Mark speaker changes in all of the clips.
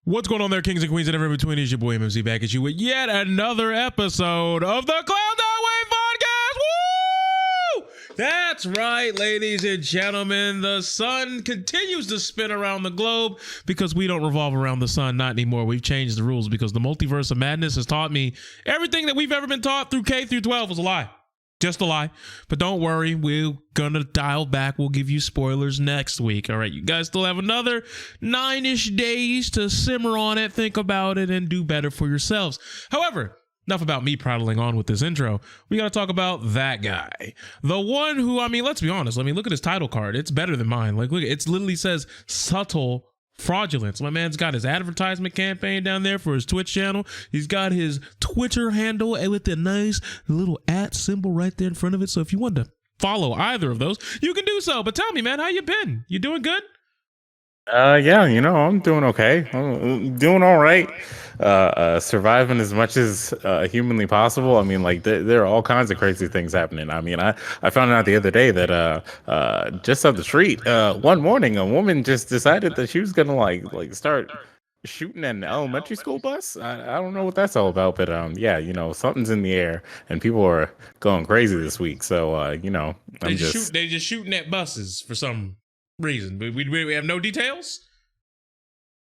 Speaker 1: What's going on there, kings and queens and everyone between? Is your boy MMC back at you with yet another episode of the Clout.WAV podcast. Woo! That's right, ladies and gentlemen. The sun continues to spin around the globe because we don't revolve around the sun, not anymore. We've changed the rules because the multiverse of madness has taught me everything that we've ever been taught through K through 12 was a lie. Just a lie. But don't worry, we're gonna dial back. We'll give you spoilers next week. All right, you guys still have another 9-ish days to simmer on it, think about it, and do better for yourselves. However, enough about me prattling on with this intro. We gotta talk about that guy. The one who, I mean, let's be honest. I mean, look at his title card. It's better than mine. Like, look, it literally says subtle fraudulence. My man's got his advertisement campaign down there for his Twitch channel. He's got his Twitter handle with the nice little @ symbol right there in front of it. So if you want to follow either of those, you can do so. But tell me, man, how you been? You doing good?
Speaker 2: Yeah, I'm doing okay. I'm doing all right. Surviving as much as humanly possible. I mean, like there are all kinds of crazy things happening. I mean, I found out the other day that just up the street, one morning, a woman just decided that she was gonna like start shooting at an elementary school bus. I don't know what that's all about, but yeah, something's in the air and people are going crazy this week. So
Speaker 1: They just shooting at buses for some reason. We have no details.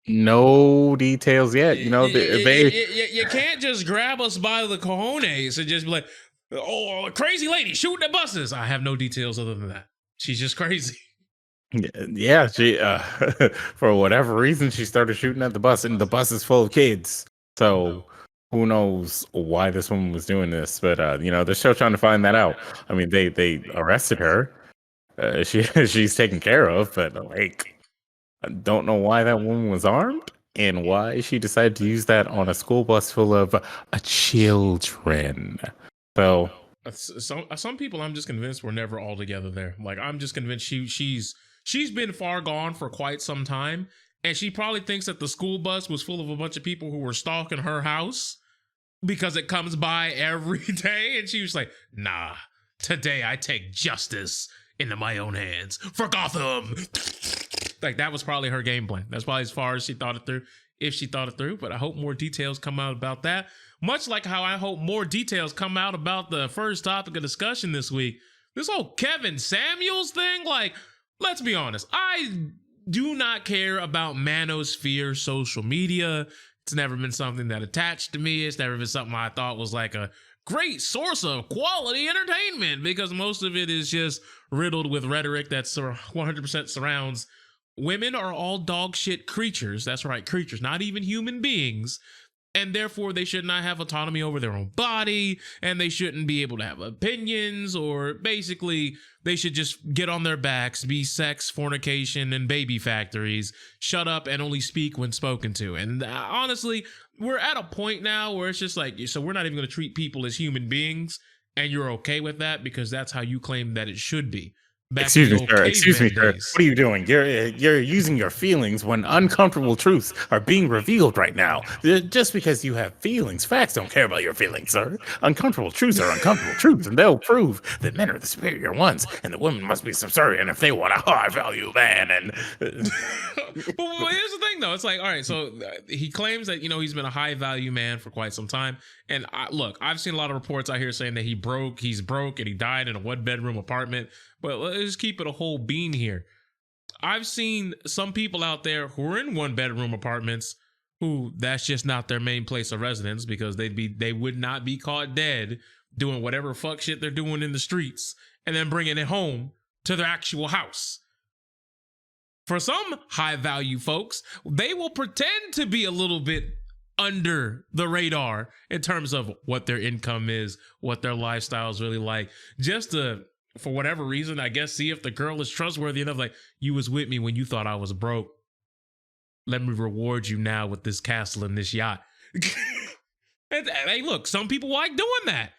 Speaker 2: No details yet. You
Speaker 1: can't just grab us by the cojones and just be like, oh, a crazy lady shooting at buses. I have no details other than that. She's just crazy.
Speaker 2: Yeah, she for whatever reason she started shooting at the bus, and the bus is full of kids. So who knows why this woman was doing this? But they're still trying to find that out. I mean, they arrested her. She's taken care of, but like, I don't know why that woman was armed and why she decided to use that on a school bus full of children. So
Speaker 1: some people, I'm just convinced were never all together there. Like, I'm just convinced she's been far gone for quite some time, and she probably thinks that the school bus was full of a bunch of people who were stalking her house because it comes by every day, and she was like, nah, today I take justice into my own hands for Gotham. Like, that was probably her game plan. That's probably as far as she thought it through, if she thought it through. But I hope more details come out about that. Much like how I hope more details come out about the first topic of discussion this week. This whole Kevin Samuels thing. Like, let's be honest. I do not care about manosphere social media. It's never been something that attached to me. It's never been something I thought was like a great source of quality entertainment, because most of it is just riddled with rhetoric that 100% surrounds women are all dog shit creatures. That's right, creatures, not even human beings. And therefore, they should not have autonomy over their own body, and they shouldn't be able to have opinions, or basically, they should just get on their backs, be sex, fornication, and baby factories, shut up, and only speak when spoken to. And honestly, we're at a point now where it's just like, so we're not even going to treat people as human beings, and you're okay with that because that's how you claim that it should be.
Speaker 2: Excuse me, sir. What are you doing? You're using your feelings when uncomfortable truths are being revealed right now. Just because you have feelings, facts don't care about your feelings, sir. Uncomfortable truths are uncomfortable truths, and they'll prove that men are the superior ones, and the women must be subservient if they want a high-value man. And
Speaker 1: But here's the thing, though. It's like, all right, so he claims that he's been a high-value man for quite some time, and look, I've seen a lot of reports out here saying that he's broke, and he died in a one-bedroom apartment. But let's just keep it a whole bean here. I've seen some people out there who are in one-bedroom apartments who that's just not their main place of residence, because they would not be caught dead doing whatever fuck shit they're doing in the streets and then bringing it home to their actual house. For some high-value folks, they will pretend to be a little bit under the radar in terms of what their income is, what their lifestyle is really like, just to, for whatever reason, I guess, see if the girl is trustworthy enough. Like, you was with me when you thought I was broke. Let me reward you now with this castle and this yacht. And, hey, look, some people like doing that.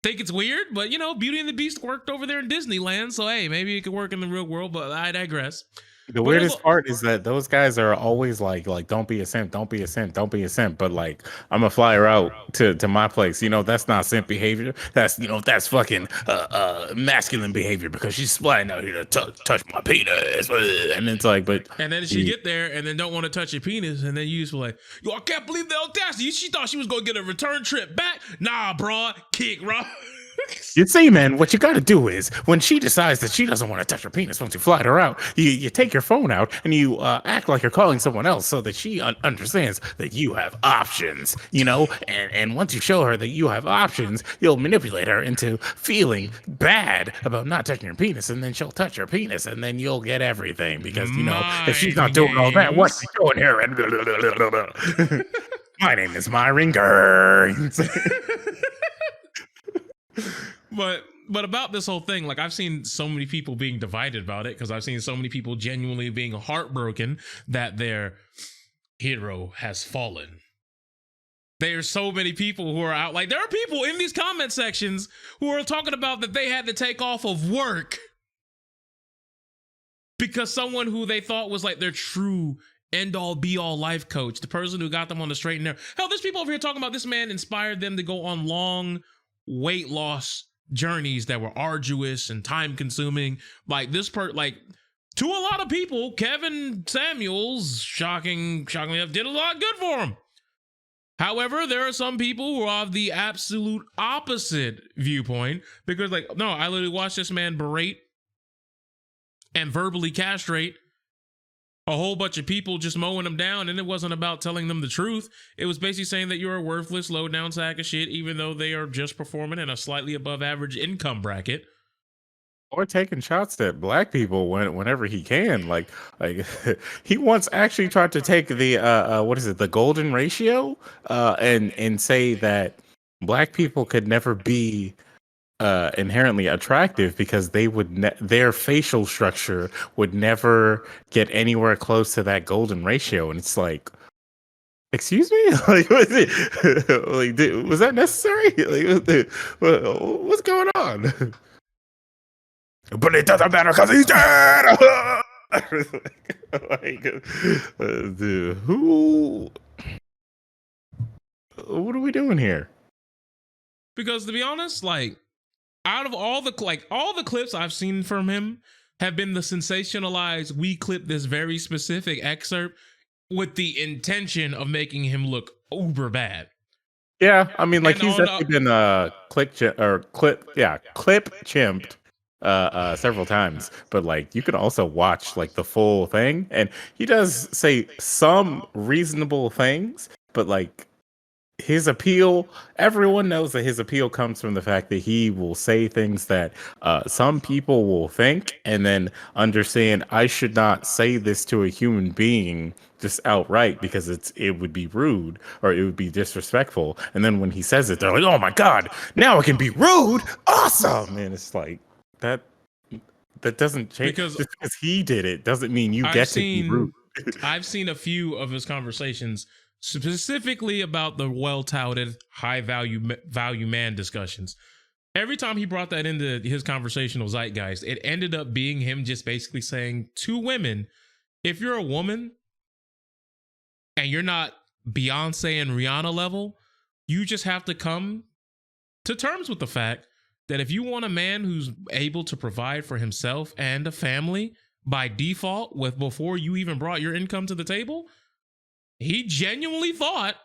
Speaker 1: Think it's weird, but, Beauty and the Beast worked over there in Disneyland. So, hey, maybe it could work in the real world, but I digress.
Speaker 2: The
Speaker 1: But there's
Speaker 2: weirdest part is that those guys are always like, don't be a simp, don't be a simp, don't be a simp. But like, I'm gonna fly her out to my place. You know, that's not simp behavior. That's that's fucking masculine behavior because she's flying out here to touch my penis. And it's like, but
Speaker 1: and then she get there and then don't want to touch your penis, and then you just like, yo, I can't believe the audacity. She thought she was gonna get a return trip back. Nah, bro, kick, bro.
Speaker 2: You see, man, what you got to do is when she decides that she doesn't want to touch her penis once you fly her out, you take your phone out and you act like you're calling someone else so that she understands that you have options, and once you show her that you have options, you'll manipulate her into feeling bad about not touching her penis, and then she'll touch her penis, and then you'll get everything because, if she's not doing all that, what's she doing here? And my name is Myron Gerns.
Speaker 1: But about this whole thing, like I've seen so many people being divided about it because I've seen so many people genuinely being heartbroken that their hero has fallen. There's so many people who are out. Like there are people in these comment sections who are talking about that they had to take off of work because someone who they thought was like their true end-all be-all life coach, the person who got them on the straight and narrow. Hell, there's people over here talking about this man inspired them to go on long weight loss journeys that were arduous and time consuming. Like this to a lot of people, Kevin Samuels, shockingly enough, did a lot good for him. However, there are some people who are of the absolute opposite viewpoint because no, I literally watched this man berate and verbally castrate a whole bunch of people, just mowing them down, and it wasn't about telling them the truth. It was basically saying that you're a worthless, low-down sack of shit, even though they are just performing in a slightly above average income bracket.
Speaker 2: Or taking shots at black people whenever he can. Like he once actually tried to take the the golden ratio, and say that black people could never be inherently attractive because they would their facial structure would never get anywhere close to that golden ratio, and it's like, excuse me, like was it like was that necessary? Like what's going on? But it doesn't matter because he's dead. Dude, what are we doing here?
Speaker 1: Because to be honest, like out of all the clips I've seen from him have been the sensationalized, we clip this very specific excerpt with the intention of making him look uber bad.
Speaker 2: Yeah, I mean, like he's definitely been clip chimped several times, but like you can also watch like the full thing, and he does say some reasonable things, but like his appeal, everyone knows that his appeal comes from the fact that he will say things that some people will think and then understand I should not say this to a human being just outright because it would be rude or it would be disrespectful. And then when he says it, they're like, oh my God, now it can be rude. Awesome. And it's like that doesn't change. Just because he did it doesn't mean you get to be rude.
Speaker 1: I've seen a few of his conversations specifically about the well-touted high value man discussions. Every time he brought that into his conversational zeitgeist, it ended up being him just basically saying to women, if you're a woman and you're not Beyonce and Rihanna level, you just have to come to terms with the fact that if you want a man who's able to provide for himself and a family by default before you even brought your income to the table, he genuinely thought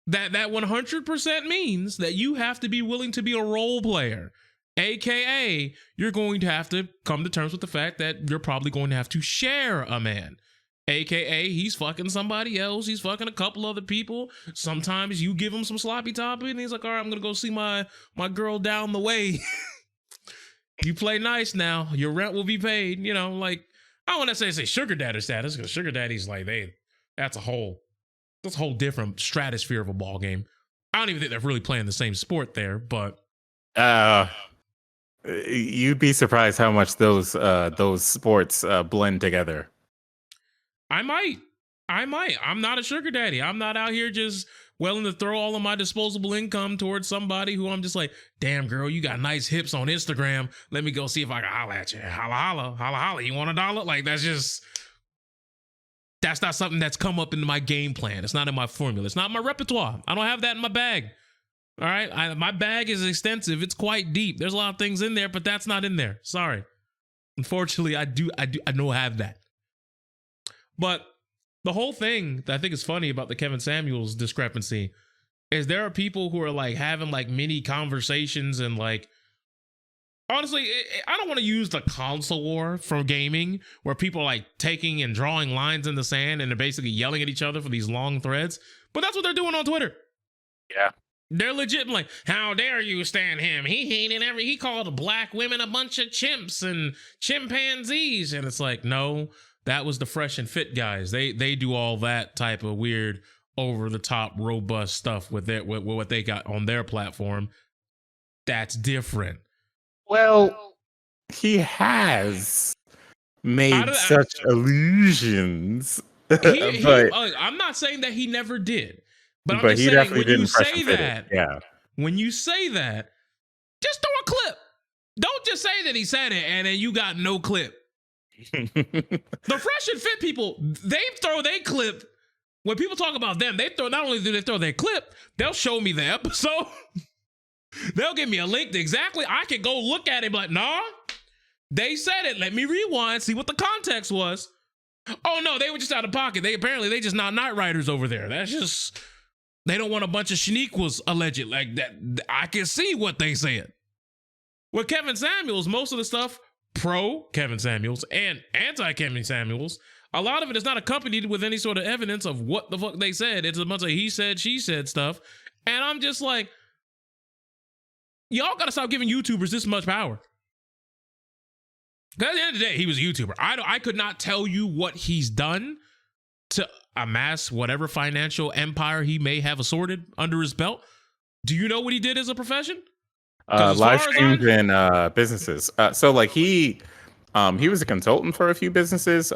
Speaker 1: that 100% means that you have to be willing to be a role player, aka you're going to have to come to terms with the fact that you're probably going to have to share a man, aka he's fucking somebody else, he's fucking a couple other people. Sometimes you give him some sloppy toppy and he's like, all right, I'm gonna go see my girl down the way. You play nice now, your rent will be paid. Like, I don't want to say sugar daddy status, because sugar daddy's like, that's a whole different stratosphere of a ball game. I don't even think they're really playing the same sport there, but
Speaker 2: you'd be surprised how much those sports blend together.
Speaker 1: I might. I'm not a sugar daddy. I'm not out here just willing to throw all of my disposable income towards somebody who I'm just like, damn girl, you got nice hips on Instagram. Let me go see if I can holla at you. Holla, holla, holla, holla. You want $1? Like, that's not something that's come up in my game plan. It's not in my formula. It's not in my repertoire. I don't have that in my bag. All right. My bag is extensive. It's quite deep. There's a lot of things in there, but that's not in there. Sorry. Unfortunately, I don't have that. But the whole thing that I think is funny about the Kevin Samuels discrepancy is there are people who are like having like mini conversations and like, honestly, I don't want to use the console war from gaming where people are like taking and drawing lines in the sand and they're basically yelling at each other for these long threads. But that's what they're doing on Twitter.
Speaker 2: Yeah.
Speaker 1: They're legit like, how dare you stand him? He called black women a bunch of chimps and chimpanzees. And it's like, no, that was the Fresh and Fit guys. They do all that type of weird, over the top, robust stuff with what they got on their platform. That's different.
Speaker 2: Well, he has made such illusions.
Speaker 1: I'm not saying that he never did. But I'm just saying, when you say that, when you say that, just throw a clip. Don't just say that he said it and then you got no clip. The Fresh and Fit people, they throw their clip. When people talk about them, not only do they throw their clip, they'll show me the episode. They'll give me a link to exactly. I can go look at it and be like, nah, they said it. Let me rewind, see what the context was. Oh no, they were just out of pocket. They just not night riders over there. That's just... They don't want a bunch of Shaniquas alleged like that. I can see what they said. With Kevin Samuels, most of the stuff pro Kevin Samuels and anti Kevin Samuels, a lot of it is not accompanied with any sort of evidence of what the fuck they said. It's a bunch of he said, she said stuff. And I'm just like, y'all got to stop giving YouTubers this much power. Because at the end of the day, he was a YouTuber. I could not tell you what he's done to amass whatever financial empire he may have assorted under his belt. Do you know what he did as a profession?
Speaker 2: Live streams and businesses. So like he was a consultant for a few businesses.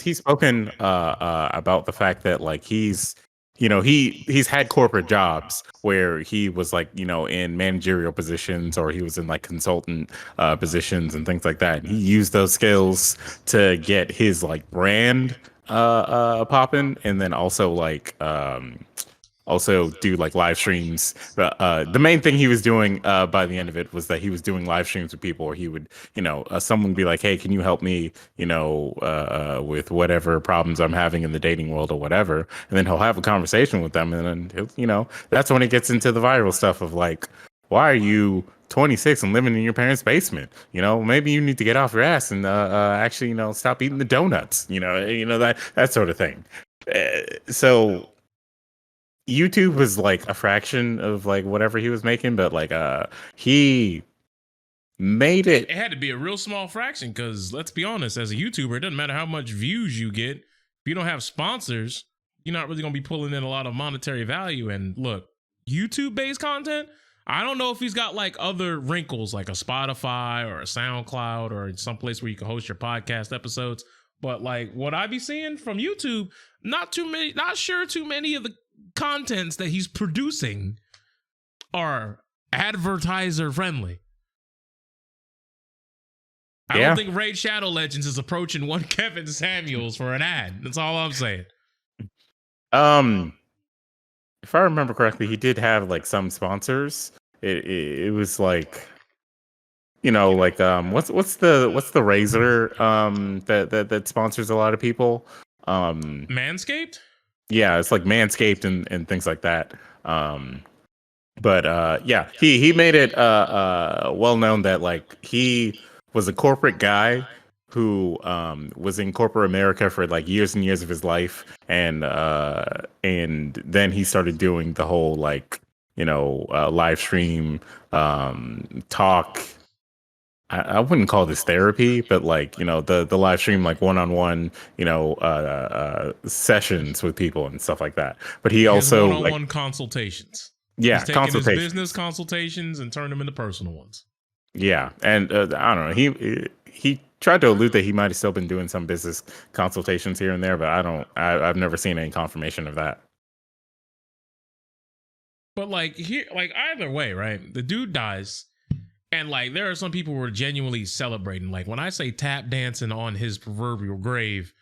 Speaker 2: He's spoken about the fact that like he's had corporate jobs where he was like, in managerial positions or he was in like consultant positions and things like that. And he used those skills to get his like brand popping, and then also like also do like live streams. The main thing he was doing by the end of it was that he was doing live streams with people, or he would, someone would be like, hey, can you help me, with whatever problems I'm having in the dating world or whatever. And then he'll have a conversation with them. And then, that's when it gets into the viral stuff of like, why are you 26 and living in your parents' basement? Maybe you need to get off your ass and actually, stop eating the donuts. That sort of thing. So YouTube was like a fraction of like whatever he was making, but like he made it.
Speaker 1: It had to be a real small fraction because let's be honest, as a YouTuber, it doesn't matter how much views you get. If you don't have sponsors, you're not really gonna be pulling in a lot of monetary value. And look, YouTube-based content, I don't know if he's got like other wrinkles like a Spotify or a SoundCloud or someplace where you can host your podcast episodes. But like what I be seeing from YouTube, not sure too many of the contents that he's producing are advertiser friendly. I don't think Raid Shadow Legends is approaching one Kevin Samuels for an ad. That's all I'm saying.
Speaker 2: If I remember correctly, he did have like some sponsors. It was like, what's the razor that sponsors a lot of people?
Speaker 1: Manscaped?
Speaker 2: Yeah, it's like Manscaped and things like that. But he made it well known that like he was a corporate guy who was in corporate America for like years and years of his life, and then he started doing the whole like live stream talk. I wouldn't call this therapy, but like the live stream like one-on-one sessions with people and stuff like that. But he also
Speaker 1: one-on-one consultations.
Speaker 2: Yeah,
Speaker 1: he's taking his business consultations and turn them into personal ones.
Speaker 2: Yeah, and I don't know. He tried to allude that he might have still been doing some business consultations here and there, but I've never seen any confirmation of that.
Speaker 1: But like here, like either way, right? The dude dies. And like there are some people who are genuinely celebrating. Like when I say tap dancing on his proverbial grave,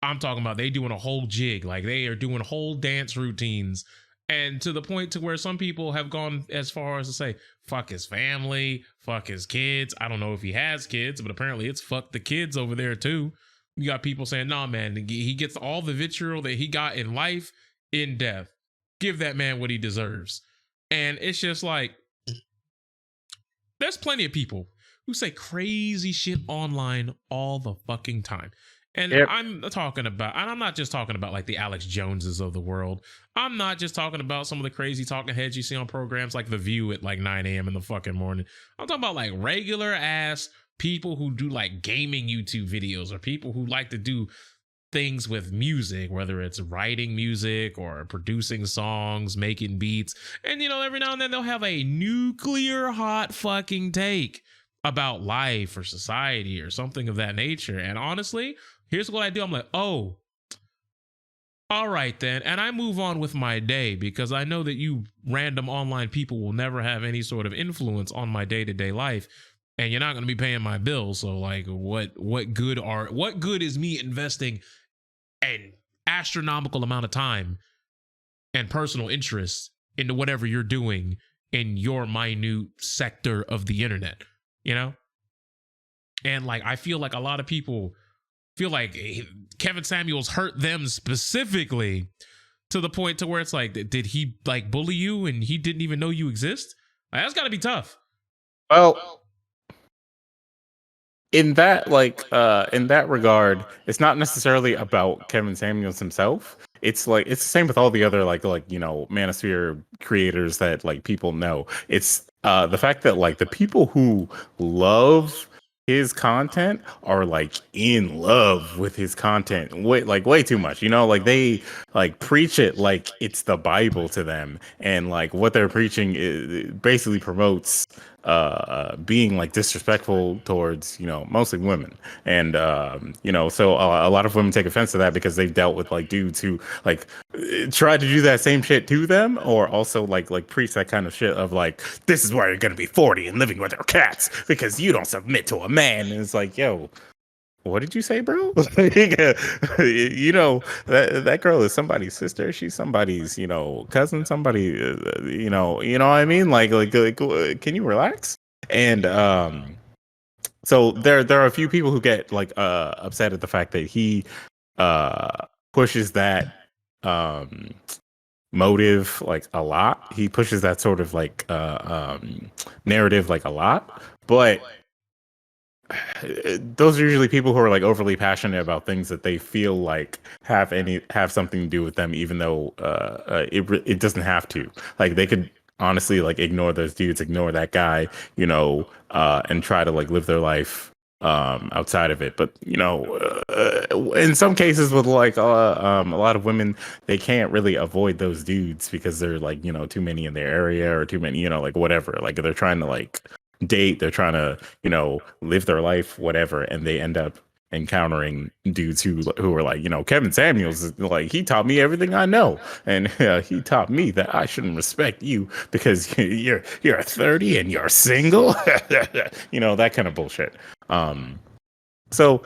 Speaker 1: I'm talking about they doing a whole jig. Like they are doing whole dance routines. And to the point to where some people have gone as far as to say, fuck his family, fuck his kids. I don't know if he has kids, but apparently it's fuck the kids over there too. You got people saying, nah, man, he gets all the vitriol that he got in life, in death. Give that man what he deserves. And it's just like, there's plenty of people who say crazy shit online all the fucking time. And
Speaker 2: Yep.
Speaker 1: I'm talking about, and I'm not just talking about like the Alex Joneses of the world. I'm not just talking about some of the crazy talking heads you see on programs like The View at like 9 a.m. in the fucking morning. I'm talking about like regular ass people who do like gaming YouTube videos, or people who like to do things with music, whether it's writing music or producing songs, making beats. And, you know, every now and then they'll have a nuclear hot fucking take about life or society or something of that nature. And honestly, here's what I do. I'm like, oh, all right then. And I move on with my day because I know that you random online people will never have any sort of influence on my day-to-day life. And you're not going to be paying my bills. So like what good is me investing an astronomical amount of time and personal interest into whatever you're doing in your minute sector of the internet, you know? And like, I feel like a lot of people feel like Kevin Samuels hurt them specifically to the point to where it's like, did he like bully you and he didn't even know you exist? Like, that's gotta be tough.
Speaker 2: Well, in that regard, it's not necessarily about Kevin Samuels himself. It's like it's the same with all the other like Manosphere creators that like people know. It's the fact that like the people who love his content are like in love with his content way too much, like they like preach it like it's the Bible to them, and like what they're preaching is basically promotes being like disrespectful towards mostly women, and so a lot of women take offense to that because they've dealt with like dudes who like try to do that same shit to them, or also like preach that kind of shit of like, this is why you're gonna be 40 and living with your cats because you don't submit to a man. And it's like, yo, what did you say, bro? That girl is somebody's sister. She's somebody's, cousin. Somebody, you know what I mean? Like, can you relax? And so there are a few people who get like upset at the fact that he pushes that motive like a lot. He pushes that sort of like narrative like a lot, but those are usually people who are like overly passionate about things that they feel like have something to do with them, even though it doesn't have to. Like they could honestly like ignore those dudes, ignore that guy, and try to like live their life outside of it. But in some cases with like a lot of women, they can't really avoid those dudes because they're like too many in their area, or too many like whatever. Like they're trying to like date, they're trying to live their life, whatever, and they end up encountering dudes who are like, Kevin Samuels is like, he taught me everything I know, and he taught me that I shouldn't respect you because you're 30 and you're single. That kind of bullshit. So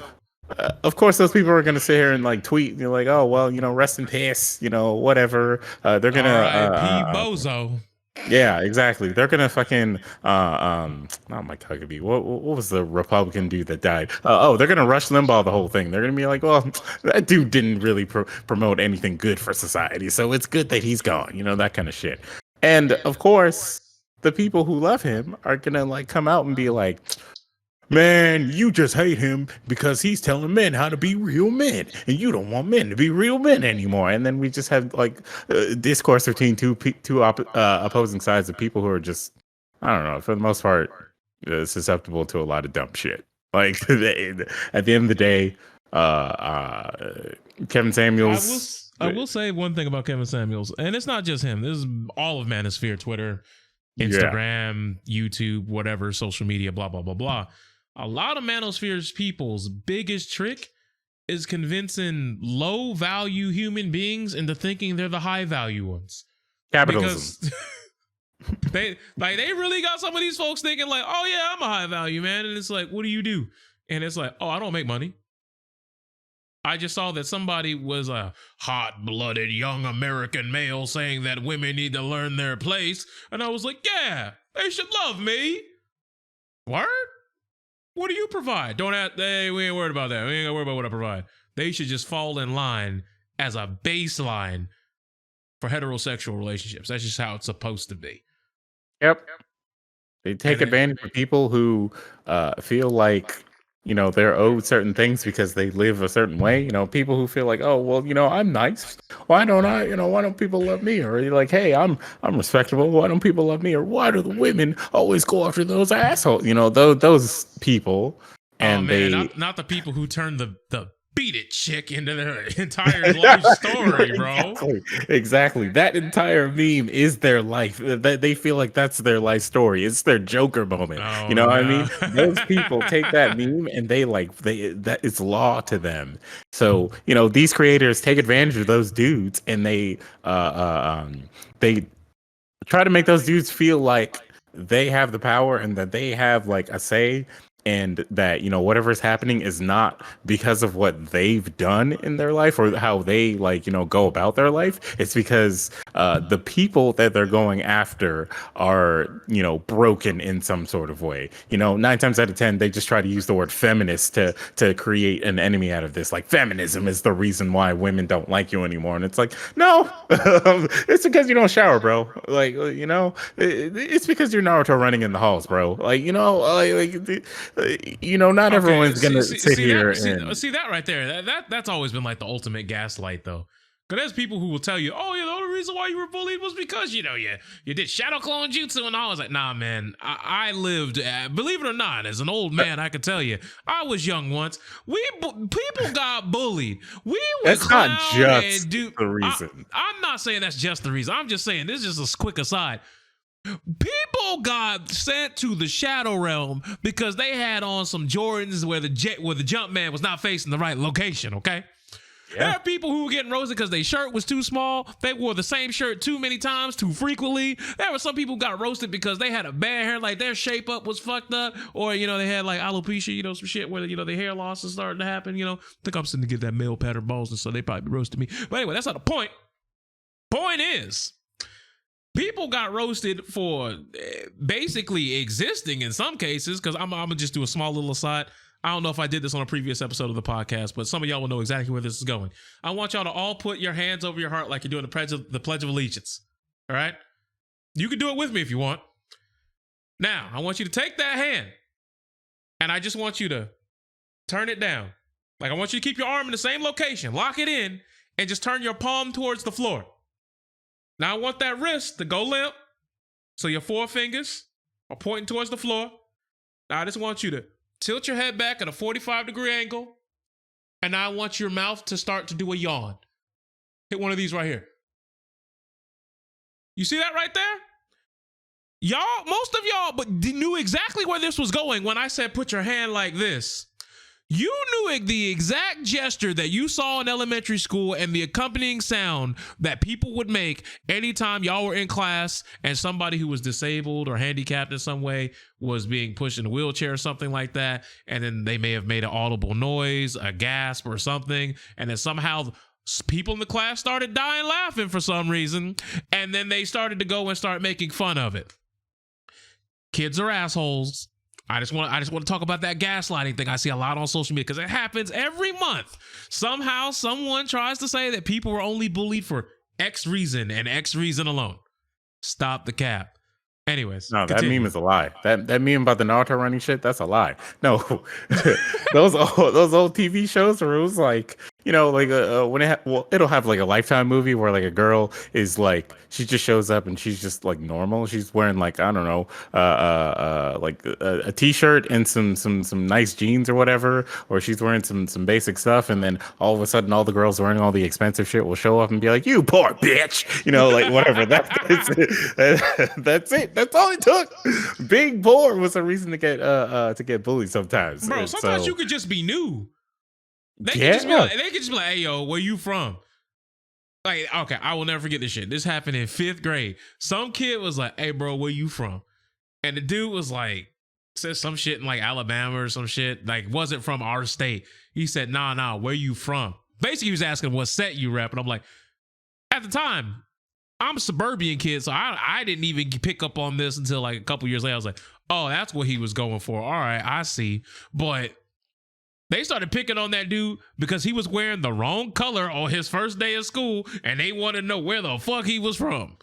Speaker 2: of course those people are going to sit here and like tweet, you're like, oh well, rest in peace, whatever. They're gonna
Speaker 1: R.I.P. Bozo.
Speaker 2: Yeah, exactly. They're gonna fucking not Mike Huckabee. What was the Republican dude that died? They're gonna Rush Limbaugh the whole thing. They're gonna be like, well, that dude didn't really promote anything good for society, so it's good that he's gone. That kind of shit. And of course, the people who love him are gonna like come out and be like, man, you just hate him because he's telling men how to be real men, and you don't want men to be real men anymore. And then we just have like discourse between two opposing sides of people who are just, I don't know, for the most part, susceptible to a lot of dumb shit. Like at the end of the day, Kevin Samuels.
Speaker 1: I will say one thing about Kevin Samuels, and it's not just him. This is all of Manosphere, Twitter, Instagram, YouTube, whatever, social media, blah, blah, blah, blah. A lot of Manosphere's people's biggest trick is convincing low value human beings into thinking they're the high value ones.
Speaker 2: Capitalism.
Speaker 1: They really got some of these folks thinking like, oh yeah, I'm a high value man. And it's like, what do you do? And it's like, oh, I don't make money. I just saw that somebody was a hot-blooded young American male saying that women need to learn their place. And I was like, yeah, they should love me. Word? What do you provide? Don't ask, hey, we ain't worried about that. We ain't gonna worry about what I provide. They should just fall in line as a baseline for heterosexual relationships. That's just how it's supposed to be.
Speaker 2: Yep. They take advantage of people who feel like, you know, they're owed certain things because they live a certain way. You know, people who feel like, oh, well, you know, I'm nice. Why don't I, you know, why don't people love me? Or you're like, hey, I'm respectable. Why don't people love me? Or why do the women always go after those assholes? You know, those people. And
Speaker 1: not the people who turn the beat it chick into their entire life story, bro.
Speaker 2: Exactly. That entire meme is their life. They feel like that's their life story. It's their Joker moment.
Speaker 1: Oh,
Speaker 2: you know what I mean? Those people take that meme and that it's law to them. So, you know, these creators take advantage of those dudes and they try to make those dudes feel like they have the power and that they have like a say, and that, you know, whatever's happening is not because of what they've done in their life or how they, like, you know, go about their life. It's because the people that they're going after are, you know, broken in some sort of way. You know, 9 times out of 10, they just try to use the word feminist to create an enemy out of this. Like, feminism is the reason why women don't like you anymore. And it's like, no, it's because you don't shower, bro. Like, you know, it's because you're Naruto running in the halls, bro. Like, you know, you know, not everyone's gonna sit here and
Speaker 1: see that right there. That's always been like the ultimate gaslight, though. Because there's people who will tell you, oh, yeah, the only reason why you were bullied was because, you know, you did shadow clone jutsu and all. I was like, nah, man, I lived, believe it or not, as an old man, I could tell you, I was young once. People got bullied.
Speaker 2: That's not just the reason.
Speaker 1: I'm not saying that's just the reason. I'm just saying, this is just a quick aside. People got sent to the shadow realm because they had on some Jordans where the jump man was not facing the right location. Okay, yeah. There are people who were getting roasted because their shirt was too small. They wore the same shirt too many times, too frequently. There were some people who got roasted because they had a bad hair, like their shape up was fucked up, or, you know, they had like alopecia, you know, some shit where, you know, the hair loss is starting to happen. You know, I think I'm starting to get that male pattern balls, and so they probably roasted me. But anyway, that's not the point. Point is, people got roasted for basically existing in some cases, because I'm going to just do a small little aside. I don't know if I did this on a previous episode of the podcast, but some of y'all will know exactly where this is going. I want y'all to all put your hands over your heart like you're doing the Pledge of Allegiance. All right? You can do it with me if you want. Now, I want you to take that hand, and I just want you to turn it down. Like, I want you to keep your arm in the same location, lock it in, and just turn your palm towards the floor. Now I want that wrist to go limp, so your 4 fingers are pointing towards the floor. Now I just want you to tilt your head back at a 45-degree angle, and now I want your mouth to start to do a yawn. Hit one of these right here. You see that right there? Y'all, most of y'all knew exactly where this was going when I said put your hand like this. You knew the exact gesture that you saw in elementary school and the accompanying sound that people would make anytime y'all were in class and somebody who was disabled or handicapped in some way was being pushed in a wheelchair or something like that. And then they may have made an audible noise, a gasp or something. And then somehow people in the class started dying laughing for some reason. And then they started to go and start making fun of it. Kids are assholes. I just want to talk about that gaslighting thing I see a lot on social media, because it happens every month. Somehow someone tries to say that people were only bullied for X reason and X reason alone. Stop the cap. Anyways,
Speaker 2: no, continue. That meme is a lie. That meme about the Naruto running shit, that's a lie. No, those old TV shows where it was like, you know, like when it'll have like a Lifetime movie where like a girl is like, she just shows up and she's just like normal. She's wearing like, I don't know, like a t-shirt and some nice jeans or whatever, or she's wearing some basic stuff, and then all of a sudden all the girls wearing all the expensive shit will show up and be like, "You poor bitch," you know, like whatever. That's it. That's all it took. Being poor was a reason to get bullied sometimes.
Speaker 1: Bro, sometimes you could just be new. They could just be like, hey, yo, where you from? Like, okay, I will never forget this shit. This happened in 5th grade. Some kid was like, "Hey, bro, where you from?" And the dude was like, said some shit in like Alabama or some shit. Like, wasn't from our state. He said, nah, where you from? Basically, he was asking what set you rep. And I'm like, at the time, I'm a suburban kid, so I didn't even pick up on this until like a couple years later. I was like, oh, that's what he was going for. All right, I see. But they started picking on that dude because he was wearing the wrong color on his first day of school, and they wanted to know where the fuck he was from.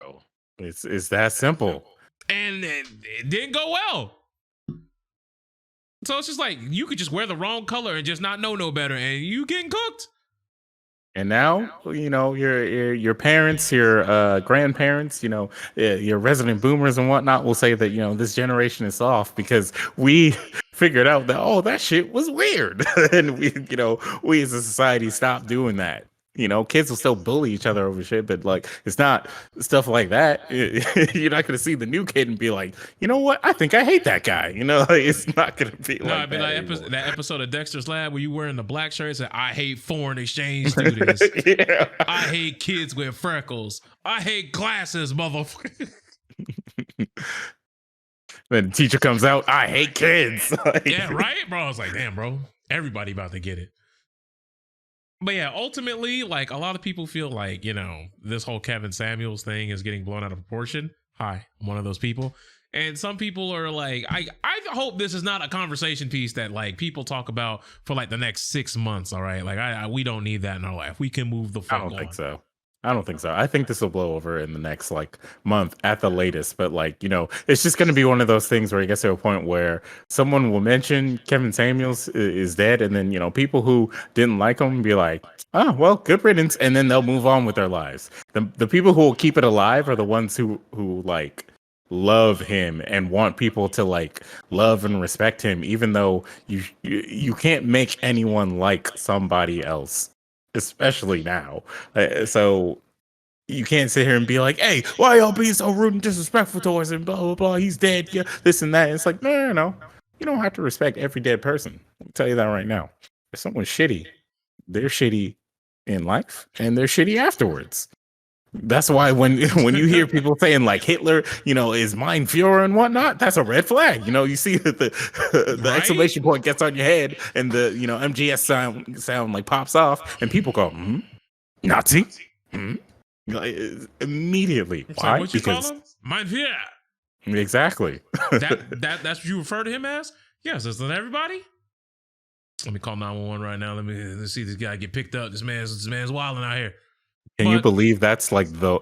Speaker 2: Oh, it's that simple.
Speaker 1: And it didn't go well. So it's just like, you could just wear the wrong color and just not know no better, and you getting cooked.
Speaker 2: And now, you know, your parents, your grandparents, you know, your resident boomers and whatnot will say that, you know, this generation is soft because we figured out that, oh, that shit was weird. And we as a society stopped doing that. You know, kids will still bully each other over shit, but like, it's not stuff like that. You're not going to see the new kid and be like, you know what? I think I hate that guy. You know, like, it's not going to be like
Speaker 1: I'd be
Speaker 2: that.
Speaker 1: That episode of Dexter's Lab where you wearing the black shirt and said, I hate foreign exchange students.
Speaker 2: Yeah.
Speaker 1: I hate kids with freckles. I hate glasses, motherfucker.
Speaker 2: Then the teacher comes out, I hate kids.
Speaker 1: Yeah, right, bro. I was like, damn, bro. Everybody about to get it. But yeah, ultimately, like, a lot of people feel like, you know, this whole Kevin Samuels thing is getting blown out of proportion. Hi, I'm one of those people. And some people are like, I hope this is not a conversation piece that like people talk about for like the next 6 months. All right. Like we don't need that in our life. We can move the fuck on.
Speaker 2: I don't think so. I think this will blow over in the next like month at the latest. But like, you know, it's just going to be one of those things where it gets to a point where someone will mention Kevin Samuels is dead. And then, you know, people who didn't like him be like, oh, well, good riddance. And then they'll move on with their lives. The people who will keep it alive are the ones who like love him and want people to like love and respect him, even though you can't make anyone like somebody else, especially now. So you can't sit here and be like, hey, why y'all being so rude and disrespectful towards him, blah blah blah, he's dead, yeah, this and that. It's like, no, you don't have to respect every dead person. I'll tell you that right now. If someone's shitty, they're shitty in life and they're shitty afterwards. That's why when you hear people saying like Hitler, you know, is mein Führer and whatnot, that's a red flag. You know, you see that the
Speaker 1: Right?
Speaker 2: exclamation point gets on your head and the, you know, MGS sound like pops off and people go, Nazi, immediately.
Speaker 1: It's
Speaker 2: Why?
Speaker 1: like, what you call him? Mein Führer.
Speaker 2: Exactly.
Speaker 1: That's what you refer to him as? Yes, isn't everybody? Let me call 911 right now. Let's see this guy get picked up. This man's wilding out here.
Speaker 2: Can you believe that's like the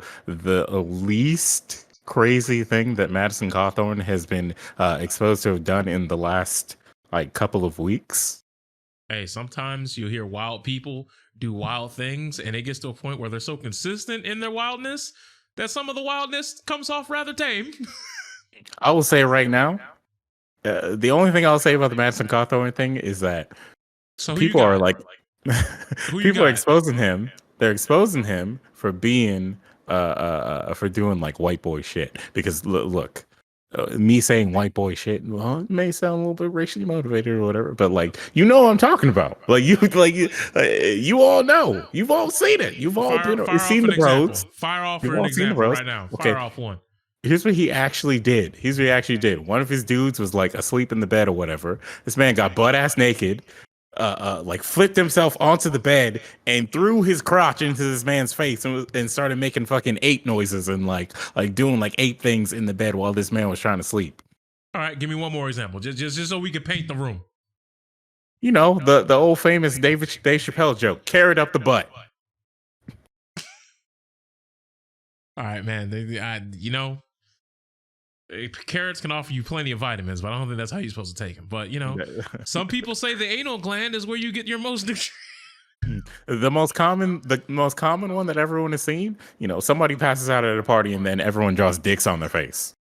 Speaker 2: least crazy thing that Madison Cawthorn has been exposed to have done in the last like couple of weeks?
Speaker 1: Hey, sometimes you hear wild people do wild things, and it gets to a point where they're so consistent in their wildness that some of the wildness comes off rather tame.
Speaker 2: I will say right now, the only thing I'll say about the Madison Cawthorn thing is that people are like, people are exposing him. They're exposing him for being for doing like white boy shit. Because look, me saying white boy shit, well, it may sound a little bit racially motivated or whatever, but like, you know what I'm talking about. Like you all know, you've all seen it, you've all seen the roads.
Speaker 1: Fire off for an example right now. Fire off one.
Speaker 2: Here's what he actually did. One of his dudes was like asleep in the bed or whatever. This man got butt ass naked. Like flipped himself onto the bed and threw his crotch into this man's face and started making fucking ape noises and like doing like ape things in the bed while this man was trying to sleep.
Speaker 1: All right, give me one more example, just so we can paint the room.
Speaker 2: You know, the old famous Dave Chappelle joke: carrot up the butt.
Speaker 1: All right, man. You know, carrots can offer you plenty of vitamins, but I don't think that's how you're supposed to take them. But, you know, some people say the anal gland is where you get your most
Speaker 2: the most common one that everyone has seen, you know, somebody passes out at a party and then everyone draws dicks on their face.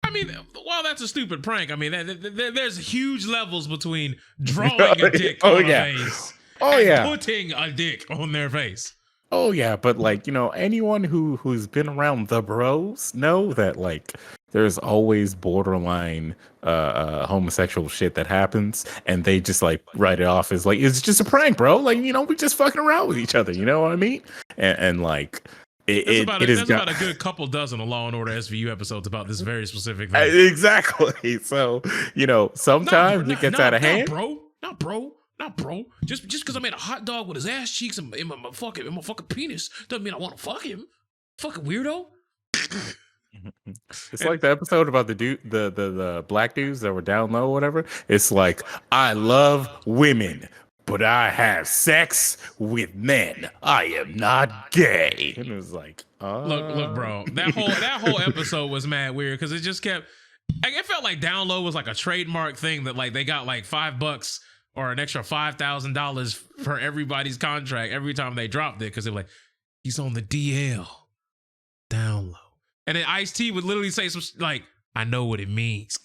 Speaker 1: I mean, well, that's a stupid prank. I mean, there's huge levels between drawing a dick on a face and putting a dick on their face.
Speaker 2: Oh yeah, but like, anyone who's been around the bros know that like there's always borderline homosexual shit that happens, and they just like write it off as like it's just a prank, bro. Like, we just fucking around with each other, you know what I mean? And like
Speaker 1: There's about a good couple dozen of Law and Order SVU episodes about this very specific thing.
Speaker 2: Exactly. So, sometimes it gets out of hand.
Speaker 1: Not bro. Just because I made a hot dog with his ass cheeks and my fucking penis doesn't mean I want to fuck him. Fucking weirdo.
Speaker 2: It's like the episode about the black dudes that were down low or whatever. It's like, I love women, but I have sex with men. I am not gay. And it was like,
Speaker 1: look, bro. That whole episode was mad weird because it just kept. Like, it felt like down low was like a trademark thing that like they got like $5 or an extra $5,000 for everybody's contract every time they dropped it because they're like, he's on the DL, down low. And then Ice-T would literally say some like, I know what it means.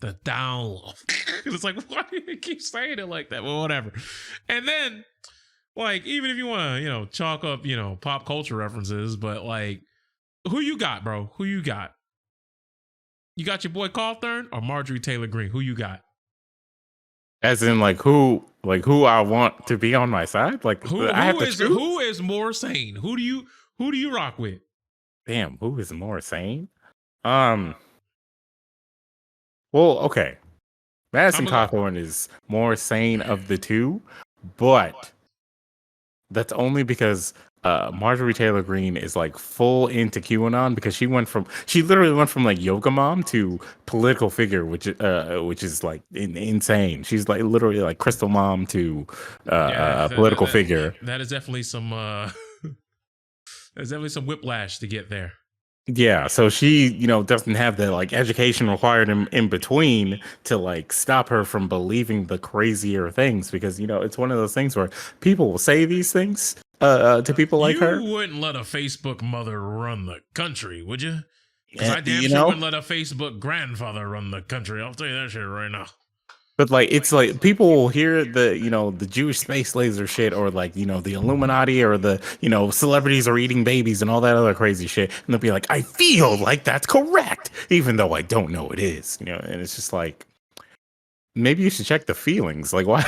Speaker 1: The down low. It's like, why do you keep saying it like that? Well, whatever. And then, like, even if you want to, chalk up, pop culture references, but like, who you got, bro? Who you got? You got your boy Cawthorn or Marjorie Taylor Greene? Who you got?
Speaker 2: As in, who I want to be on my side? Like,
Speaker 1: who is more sane? Who do you rock with?
Speaker 2: Damn, who is more sane? Well, okay. Madison Cawthorn is more sane of the two, but that's only because Marjorie Taylor Greene is like full into QAnon because she literally went from like yoga mom to political figure, which is like insane. She's like literally like crystal mom to political figure.
Speaker 1: That is definitely some there's definitely some whiplash to get there.
Speaker 2: Yeah, so she, doesn't have the like education required in between to like stop her from believing the crazier things because it's one of those things where people will say these things to people like her.
Speaker 1: You wouldn't let a Facebook mother run the country, would you? Because I damn sure wouldn't let a Facebook grandfather run the country. I'll tell you that shit right now.
Speaker 2: But like, it's like people will hear the, the Jewish space laser shit or like, the Illuminati or the, celebrities are eating babies and all that other crazy shit. And they'll be like, I feel like that's correct, even though I don't know it is, and it's just like, maybe you should check the feelings. Like, why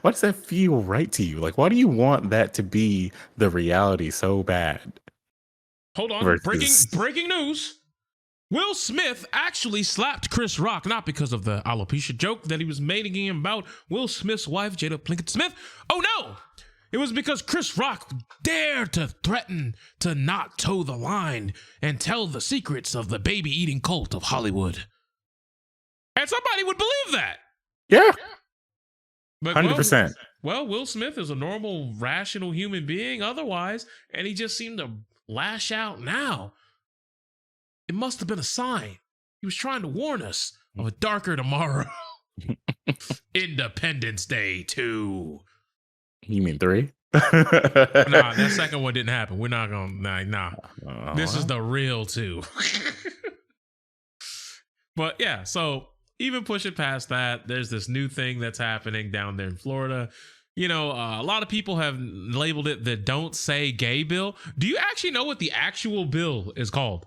Speaker 2: does that feel right to you? Like, why do you want that to be the reality so bad?
Speaker 1: Hold on. Breaking news. Will Smith actually slapped Chris Rock, not because of the alopecia joke that he was making him about Will Smith's wife, Jada Pinkett Smith. Oh no! It was because Chris Rock dared to threaten to not toe the line and tell the secrets of the baby-eating cult of Hollywood. And somebody would believe that.
Speaker 2: Yeah.
Speaker 1: But
Speaker 2: 100%.
Speaker 1: Well, Will Smith is a normal, rational human being otherwise, and he just seemed to lash out now. It must have been a sign. He was trying to warn us of a darker tomorrow. Independence Day 2.
Speaker 2: You mean 3?
Speaker 1: Nah, that second one didn't happen. We're not gonna nah. This is the real 2. But yeah, so even pushing past that, there's this new thing that's happening down there in Florida. A lot of people have labeled it the Don't Say Gay bill. Do you actually know what the actual bill is called?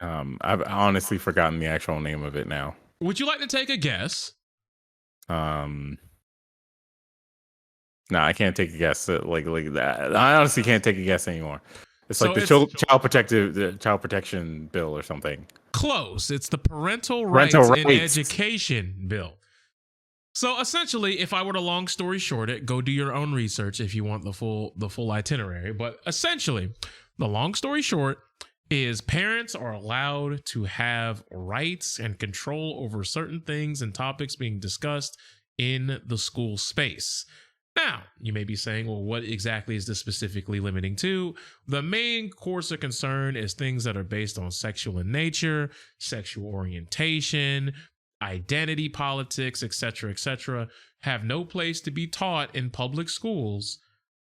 Speaker 2: I've honestly forgotten the actual name of it now.
Speaker 1: Would you like to take a guess?
Speaker 2: No, I can't take a guess. Like that. I honestly can't take a guess anymore. It's like the child protection bill or something.
Speaker 1: Close. It's the parental rights in education bill. So essentially, if I were to long story short it, go do your own research if you want the full itinerary. But essentially, the long story short is parents are allowed to have rights and control over certain things and topics being discussed in the school space. Now, you may be saying, well, what exactly is this specifically limiting to? The main course of concern is things that are based on sexual in nature, sexual orientation, identity politics, etc., have no place to be taught in public schools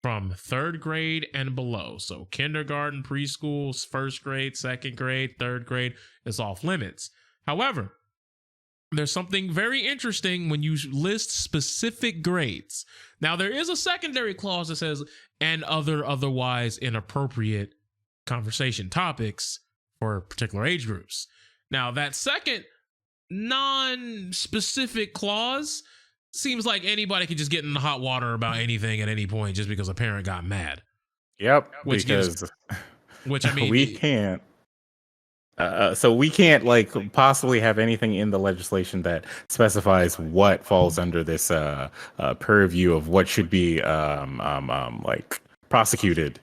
Speaker 1: from 3rd grade and below. So kindergarten, preschool, 1st grade, 2nd grade, 3rd grade is off limits. However, there's something very interesting when you list specific grades. Now, there is a secondary clause that says, and otherwise inappropriate conversation topics for particular age groups. Now, that second non-specific clause seems like anybody could just get in the hot water about anything at any point just because a parent got mad.
Speaker 2: Yep,
Speaker 1: Which I mean,
Speaker 2: we can't. So we can't like possibly have anything in the legislation that specifies what falls under this purview of what should be like prosecuted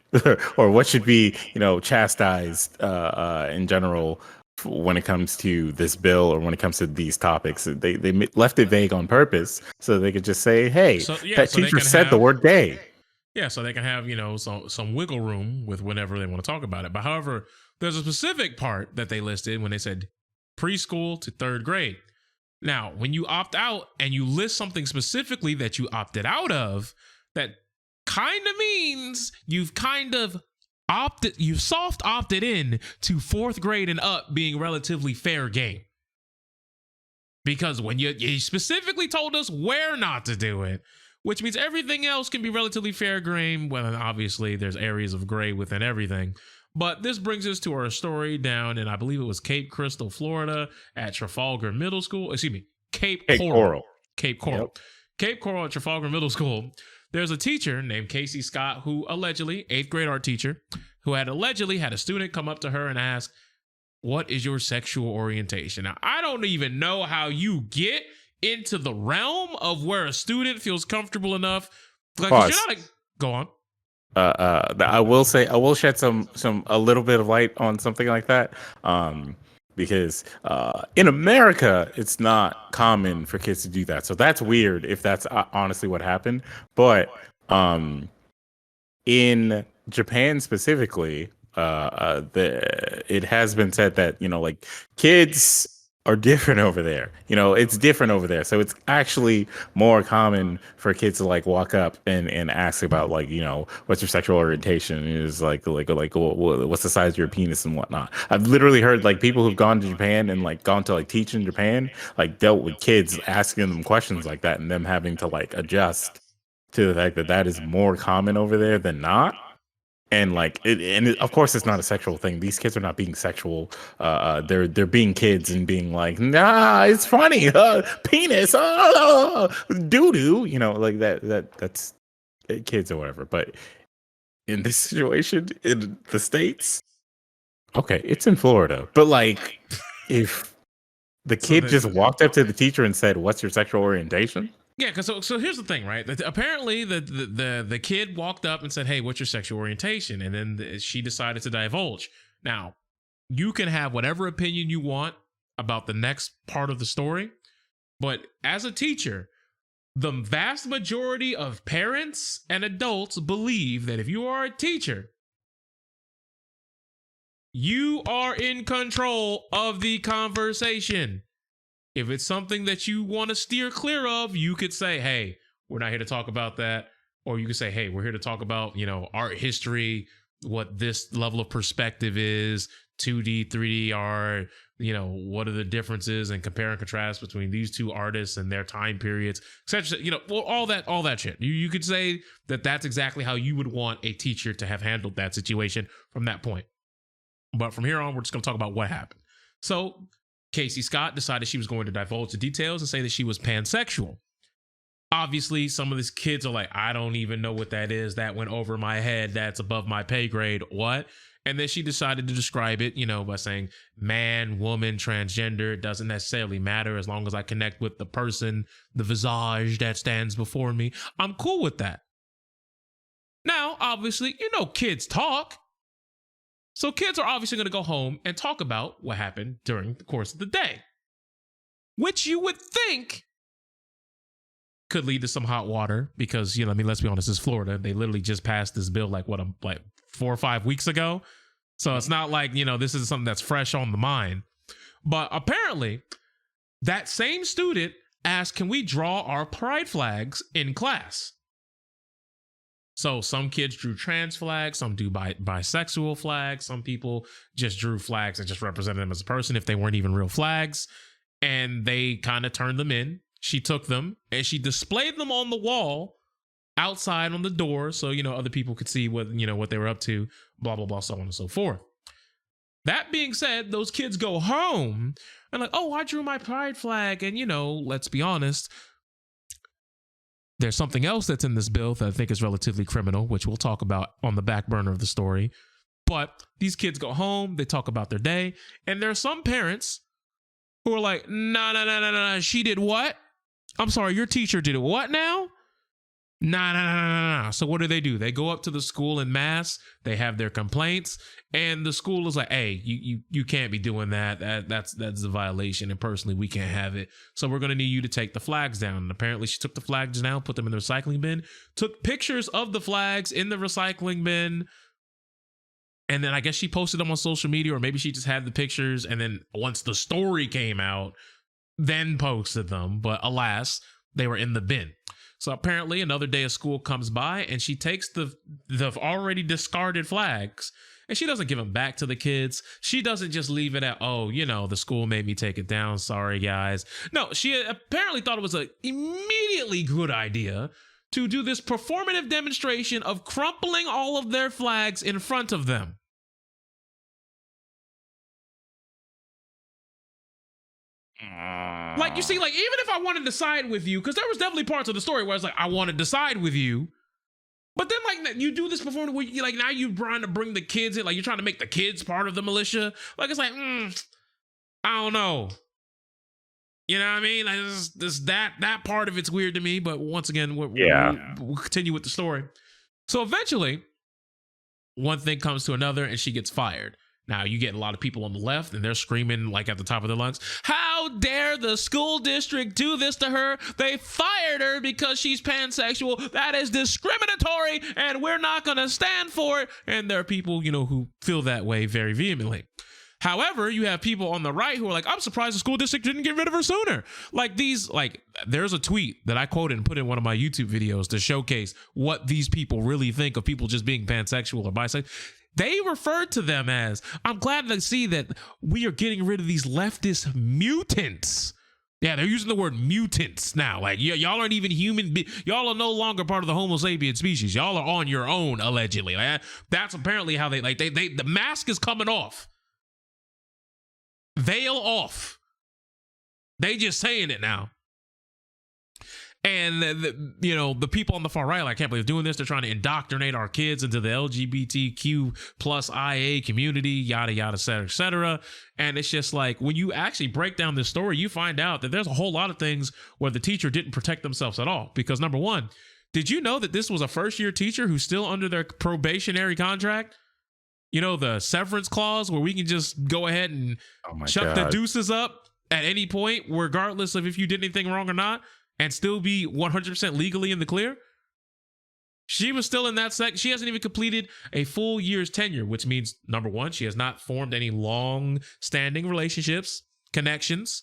Speaker 2: or what should be, you know, chastised in general when it comes to this bill or when it comes to these topics. They left it vague on purpose so they could just say, hey, that teacher said the word gay.
Speaker 1: Yeah, so they can have, you know, some wiggle room with whenever they want to talk about it. But however, there's a specific part that they listed when they said preschool to third grade. Now, when you opt out and you list something specifically that you opted out of, that kind of means you've soft opted in to fourth grade and up being relatively fair game. Because when you specifically told us where not to do it, which means everything else can be relatively fair game. Well, obviously there's areas of gray within everything. But this brings us to our story down in, I believe it was Cape Crystal, Florida, at Trafalgar Middle School. Excuse me, Cape Coral. Cape Coral. Yep. Cape Coral at Trafalgar Middle School. There's a teacher named Casey Scott who allegedly, 8th grade art teacher, who had allegedly had a student come up to her and ask, "What is your sexual orientation?" Now, I don't even know how you get into the realm of where a student feels comfortable enough. Like, you're not like, go on.
Speaker 2: I will say, I will shed a little bit of light on something like that. Because in America, it's not common for kids to do that. So that's weird if that's honestly what happened. But in Japan specifically, it has been said that, you know, like kids are different over there. You know, it's different over there. So it's actually more common for kids to like walk up and ask about like, you know, what's your sexual orientation? Is like what's the size of your penis and whatnot. I've literally heard like people who've gone to Japan and like gone to like teach in Japan, like dealt with kids asking them questions like that and them having to like adjust to the fact that that is more common over there than not. And like, of course, it's not a sexual thing. These kids are not being sexual. They're being kids and being like, nah, it's funny, penis, doo doo. You know, like that's kids or whatever. But in this situation in the States, okay, it's in Florida. But like, if the kid just walked up to the teacher and said, "What's your sexual orientation?"
Speaker 1: Yeah, because so here's the thing, right? Apparently, the kid walked up and said, "Hey, what's your sexual orientation?" And then she decided to divulge. Now, you can have whatever opinion you want about the next part of the story, but as a teacher, the vast majority of parents and adults believe that if you are a teacher, you are in control of the conversation. If it's something that you want to steer clear of, you could say, "Hey, we're not here to talk about that." Or you could say, "Hey, we're here to talk about, you know, art history, what this level of perspective is, 2D, 3D art, you know, what are the differences and compare and contrast between these two artists and their time periods, etc." You know, well, all that shit. You could say that that's exactly how you would want a teacher to have handled that situation from that point. But from here on, we're just going to talk about what happened. So Casey Scott decided she was going to divulge the details and say that she was pansexual. Obviously, some of these kids are like, "I don't even know what that is. That went over my head. That's above my pay grade. What?" And then she decided to describe it, you know, by saying man, woman, transgender. It doesn't necessarily matter as long as I connect with the person, the visage that stands before me. I'm cool with that. Now, obviously, you know, kids talk. So kids are obviously going to go home and talk about what happened during the course of the day, which you would think could lead to some hot water because, you know, I mean, let's be honest, it's Florida. They literally just passed this bill like 4 or 5 weeks ago. So it's not like, you know, this is something that's fresh on the mind. But apparently that same student asked, "Can we draw our pride flags in class?" So some kids drew trans flags, some do bisexual flags, some people just drew flags and just represented them as a person if they weren't even real flags. and they kind of turned them in. She took them and she displayed them on the wall outside on the door, so other people could see what what they were up to, blah blah blah, so on and so forth. That being said, those kids go home and like, oh, I drew my pride flag, and let's be honest, there's something else that's in this bill that I think is relatively criminal, which we'll talk about on the back burner of the story. But these kids go home, they talk about their day, and there are some parents who are like, no, she did what? I'm sorry, your teacher did what now? Nah. So what do? They go up to the school en masse, they have their complaints, and the school is like, hey, you can't be doing that. That's a violation, and personally, we can't have it. So we're going to need you to take the flags down. And apparently she took the flags down, put them in the recycling bin, took pictures of the flags in the recycling bin, and then I guess she posted them on social media, or maybe she just had the pictures, and then once the story came out, then posted them. But alas, they were in the bin. So apparently another day of school comes by, and she takes the already discarded flags, and she doesn't give them back to the kids. She doesn't just leave it at, oh, the school made me take it down. Sorry, guys. No, she apparently thought it was an immediately good idea to do this performative demonstration of crumpling all of their flags in front of them. Like, you see, like, even if I wanted to side with you, because there was definitely parts of the story where I was like, I wanted to side with you. But then, like, you do this performance where you, like, now you're trying to bring the kids in, like, you're trying to make the kids part of the militia. Like, it's like, I don't know. You know what I mean? Like, that part of it's weird to me. But once again, we'll continue with the story. So eventually, one thing comes to another, and she gets fired. Now, you get a lot of people on the left, and they're screaming like at the top of their lungs, how dare the school district do this to her? They fired her because she's pansexual. That is discriminatory, and we're not going to stand for it. And there are people, who feel that way very vehemently. However, you have people on the right who are like, I'm surprised the school district didn't get rid of her sooner. There's a tweet that I quoted and put in one of my YouTube videos to showcase what these people really think of people just being pansexual or bisexual. They referred to them as, I'm glad to see that we are getting rid of these leftist mutants. Yeah, they're using the word mutants now. Like, y'all aren't even human. Y'all are no longer part of the Homo sapien species. Y'all are on your own, allegedly. That's apparently how they the mask is coming off. Veil off. They just saying it now. And the people on the far right, like, I can't believe doing this. They're trying to indoctrinate our kids into the LGBTQ plus IA community, yada yada, et cetera, et cetera. And it's just like, when you actually break down this story, you find out that there's a whole lot of things where the teacher didn't protect themselves at all. Because number one, did you know that this was a first-year teacher who's still under their probationary contract? The severance clause where we can just go ahead and chuck the deuces up at any point, regardless of if you did anything wrong or not, and still be 100% legally in the clear. She was still in that She hasn't even completed a full year's tenure, which means, number one, she has not formed any long-standing relationships, connections.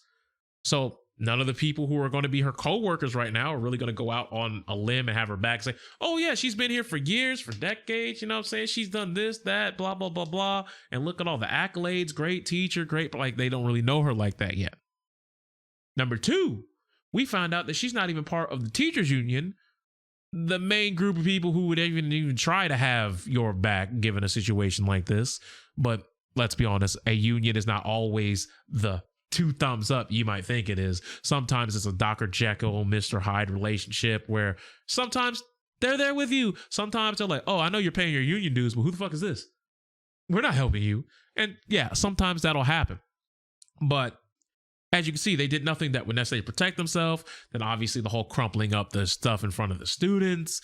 Speaker 1: So none of the people who are going to be her co-workers right now are really going to go out on a limb and have her back say, oh yeah, she's been here for years, for decades, you know what I'm saying? She's done this, that, blah, blah, blah, blah. And look at all the accolades, great teacher, great, but like, they don't really know her like that yet. Number two, we found out that she's not even part of the teachers union, the main group of people who would even try to have your back given a situation like this. But let's be honest, a union is not always the two thumbs up you might think it is. Sometimes it's a Dr. Jekyll, Mr. Hyde relationship where sometimes they're there with you. Sometimes they're like, oh, I know you're paying your union dues, but who the fuck is this? We're not helping you. And yeah, sometimes that'll happen. But as you can see, they did nothing that would necessarily protect themselves. Then obviously the whole crumpling up the stuff in front of the students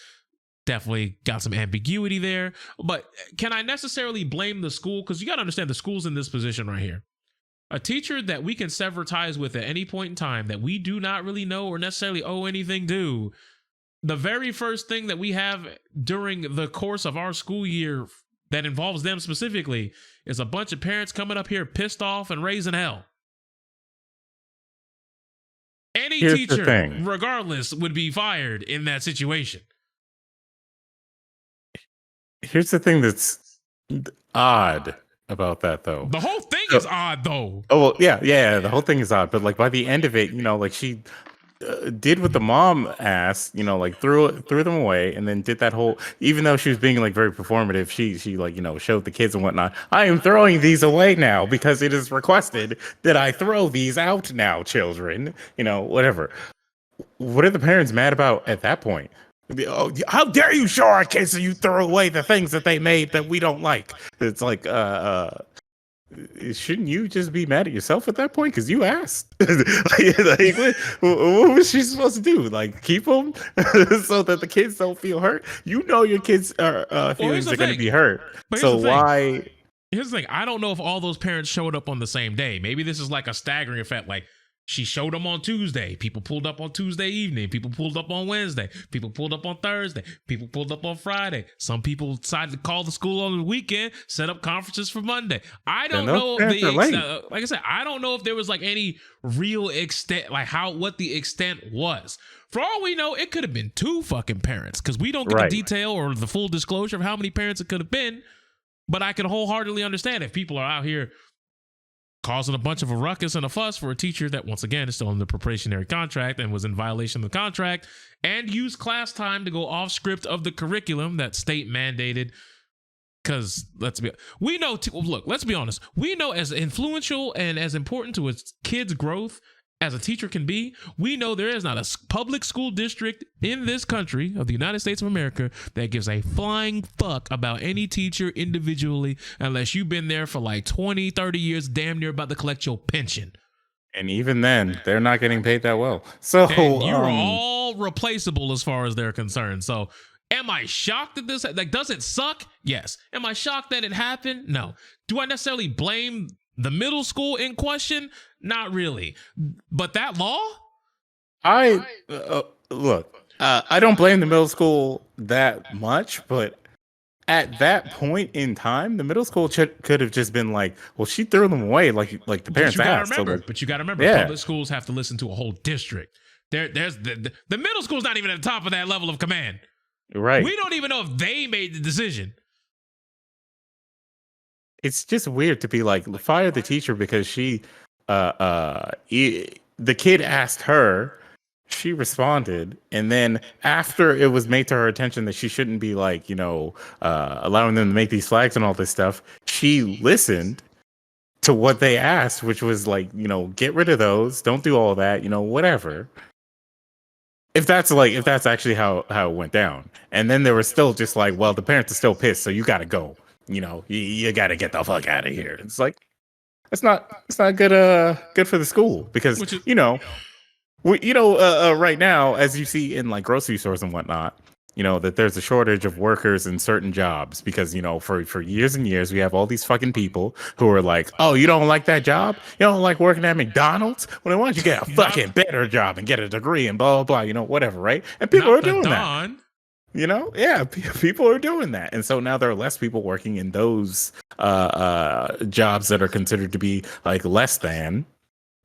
Speaker 1: definitely got some ambiguity there. But can I necessarily blame the school? Because you got to understand the school's in this position right here. A teacher that we can sever ties with at any point in time that we do not really know or necessarily owe anything to. The very first thing that we have during the course of our school year that involves them specifically is a bunch of parents coming up here pissed off and raising hell. Any teacher, regardless, would be fired in that situation.
Speaker 2: Here's the thing that's odd about that, though.
Speaker 1: The whole thing thing is odd, though.
Speaker 2: Oh, well, yeah. The whole thing is odd, but like by the end of it, like she did what the mom asked, like threw them away, and then did that whole. Even though she was being like very performative, she like showed the kids and whatnot. I am throwing these away now because it is requested that I throw these out now, children. Whatever. What are the parents mad about at that point? Oh, how dare you show our kids that you throw away the things that they made that we don't like? It's like, shouldn't you just be mad at yourself at that point? Because you asked. What was she supposed to do? Like, keep them so that the kids don't feel hurt? Your kids' feelings are going to be hurt. So why?
Speaker 1: Here's the thing. I don't know if all those parents showed up on the same day. Maybe this is like a staggering effect. Like, she showed them on Tuesday. People pulled up on Tuesday evening. People pulled up on Wednesday. People pulled up on Thursday. People pulled up on Friday. Some people decided to call the school on the weekend, set up conferences for Monday. I don't know if like I said, I don't know if there was like any real extent, like what the extent was. For all we know, it could have been 2 fucking parents, because we don't get the detail or the full disclosure of how many parents it could have been. But I can wholeheartedly understand if people are out here causing a bunch of a ruckus and a fuss for a teacher that, once again, is still under probationary contract and was in violation of the contract, and used class time to go off script of the curriculum that state mandated. Because let's be honest. We know as influential and as important to a kid's growth as a teacher can be, we know there is not a public school district in this country of the United States of America that gives a flying fuck about any teacher individually, unless you've been there for like 20, 30 years, damn near about to collect your pension.
Speaker 2: And even then, they're not getting paid that well. So
Speaker 1: you're all replaceable as far as they're concerned. So am I shocked that this, like, does it suck? Yes. Am I shocked that it happened? No. Do I necessarily blame the middle school in question? Not really. But that law?
Speaker 2: I don't blame the middle school that much, but at that point in time, the middle school could have just been like, well, she threw them away like the parents asked.
Speaker 1: But you got to remember, public schools have to listen to a whole district. There's the middle school's not even at the top of that level of command.
Speaker 2: Right.
Speaker 1: We don't even know if they made the decision.
Speaker 2: It's just weird to be like, fire the teacher because she the kid asked her, she responded, and then after it was made to her attention that she shouldn't be like, allowing them to make these flags and all this stuff, she listened to what they asked, which was like, get rid of those, don't do all that, whatever. If that's actually how it went down. And then they were still just like, well, the parents are still pissed, so you gotta go. You gotta get the fuck out of here. It's like, it's not good for the school, because right now, as you see in like grocery stores and whatnot, that there's a shortage of workers in certain jobs because, for years and years, we have all these fucking people who are like, oh, you don't like that job? You don't like working at McDonald's? Well, then why don't you get a fucking better job and get a degree and blah, blah, blah, whatever, right? And people are doing that. People are doing that. And so now there are less people working in those jobs that are considered to be like less than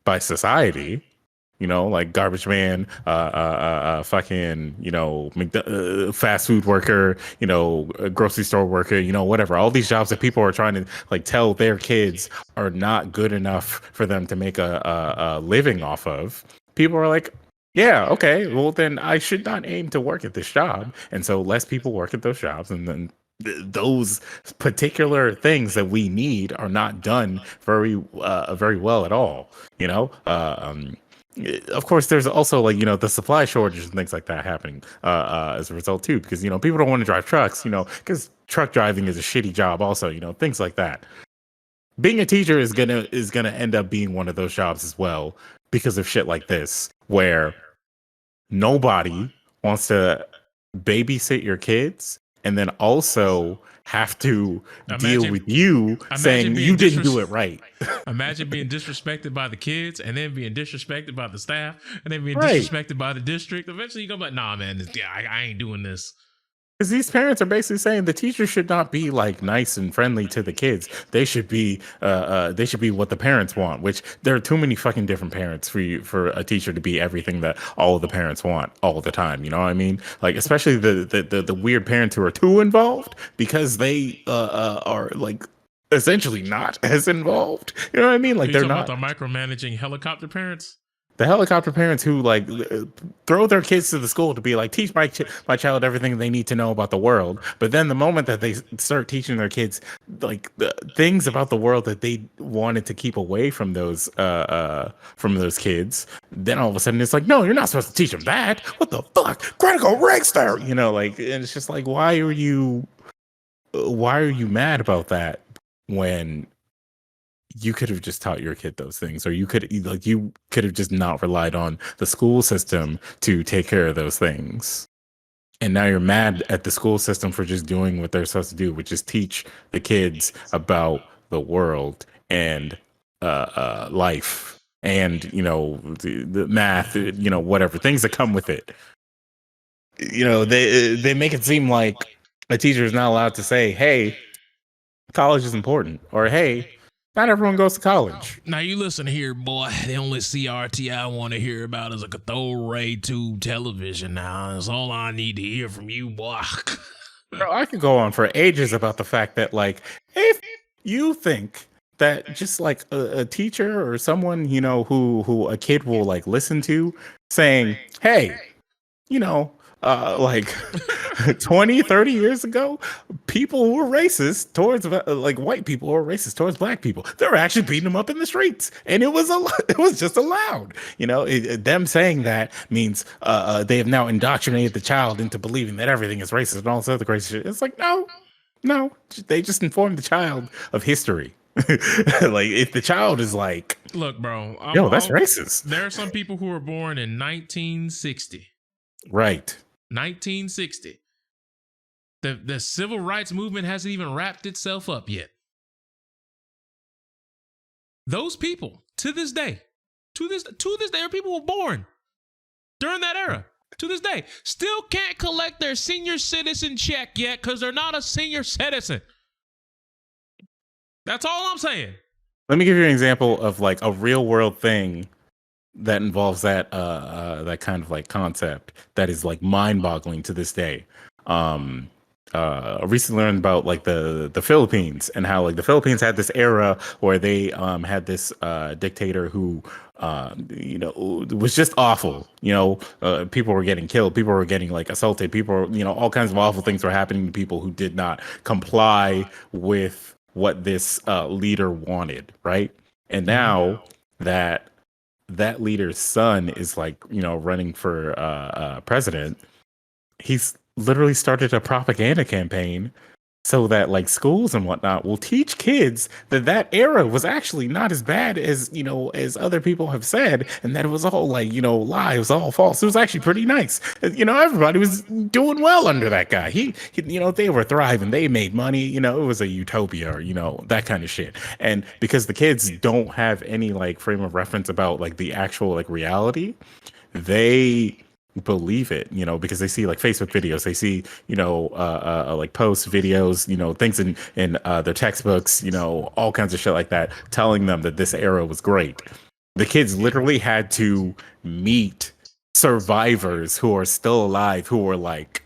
Speaker 2: by society. Like garbage man, fucking, fast food worker, grocery store worker, whatever. All these jobs that people are trying to like tell their kids are not good enough for them to make a living off of. People are like, yeah, okay, well then I should not aim to work at this job. And so less people work at those jobs, and then those particular things that we need are not done very well at all. Of course, there's also like, the supply shortages and things like that happening as a result too, because, people don't want to drive trucks, because truck driving is a shitty job also, things like that. Being a teacher is gonna end up being one of those jobs as well, because of shit like this, where nobody wants to babysit your kids and then also have to deal with you saying you didn't do it right.
Speaker 1: Imagine being disrespected by the kids, and then being disrespected by the staff, and then being disrespected by the district. Eventually, you're gonna be like, nah, man, I ain't doing this.
Speaker 2: Because these parents are basically saying the teacher should not be like nice and friendly to the kids. They should be what the parents want. Which there are too many fucking different parents for a teacher to be everything that all of the parents want all the time. You know what I mean? Like, especially the weird parents who are too involved because they are like essentially not as involved. You know what I mean? Like,
Speaker 1: Are you
Speaker 2: they're
Speaker 1: talking
Speaker 2: not.
Speaker 1: about the micromanaging helicopter parents?
Speaker 2: The helicopter parents who like throw their kids to the school to be like, teach my child everything they need to know about the world. But then the moment that they start teaching their kids like the things about the world that they wanted to keep away from those kids, then all of a sudden it's like, no, you're not supposed to teach them that. What the fuck? Critical race there, you know, like, and it's just like, why are you mad about that when you could have just taught your kid those things, or you could have just not relied on the school system to take care of those things. And now you're mad at the school system for just doing what they're supposed to do, which is teach the kids about the world and life and, you know, the math, you know, whatever things that come with it. You know, they make it seem like a teacher is not allowed to say, hey, college is important, or hey, not everyone goes to college.
Speaker 1: Now you listen here, boy. The only CRT I want to hear about is a cathode ray tube television. Now that's all I need to hear from you, boy.
Speaker 2: Bro, I could go on for ages about the fact that, like, if you think that just like a teacher or someone, you know, who a kid will like listen to saying, hey, you know, like 20, 30 years ago, people who were racist towards like white people who were racist towards black people, they were actually beating them up in the streets, and it was just allowed. You know, them saying that means they have now indoctrinated the child into believing that everything is racist and all this other crazy shit. It's like, no, they just informed the child of history. Like, if the child is like,
Speaker 1: look, bro,
Speaker 2: that's racist.
Speaker 1: There are some people who were born in 1960.
Speaker 2: Right.
Speaker 1: 1960. The civil rights movement hasn't even wrapped itself up yet. Those people, to this day, there are people who were born during that era, to this day, still can't collect their senior citizen check yet because they're not a senior citizen. That's all I'm saying.
Speaker 2: Let me give you an example of like a real world thing that involves that that kind of like concept that is like mind boggling to this day. I recently learned about like the Philippines, and how like the Philippines had this era where they had this dictator who you know, was just awful. You know, people were getting killed, people were getting like assaulted, people, you know, all kinds of awful things were happening to people who did not comply with what this leader wanted, right? And now that leader's son is like, you know, running for president, he's literally started a propaganda campaign so that like schools and whatnot will teach kids that era was actually not as bad as, you know, as other people have said, and that it was all like, you know, lie, it was all false. It was actually pretty nice. You know, everybody was doing well under that guy. He you know, they were thriving, they made money, you know, it was a utopia, or, you know, that kind of shit. And because the kids don't have any like frame of reference about like the actual like reality, they believe it, you know, because they see like Facebook videos, they see, you know, like posts, videos, you know, things in their textbooks, you know, all kinds of shit like that, telling them that this era was great. The kids literally had to meet survivors who are still alive, who were like,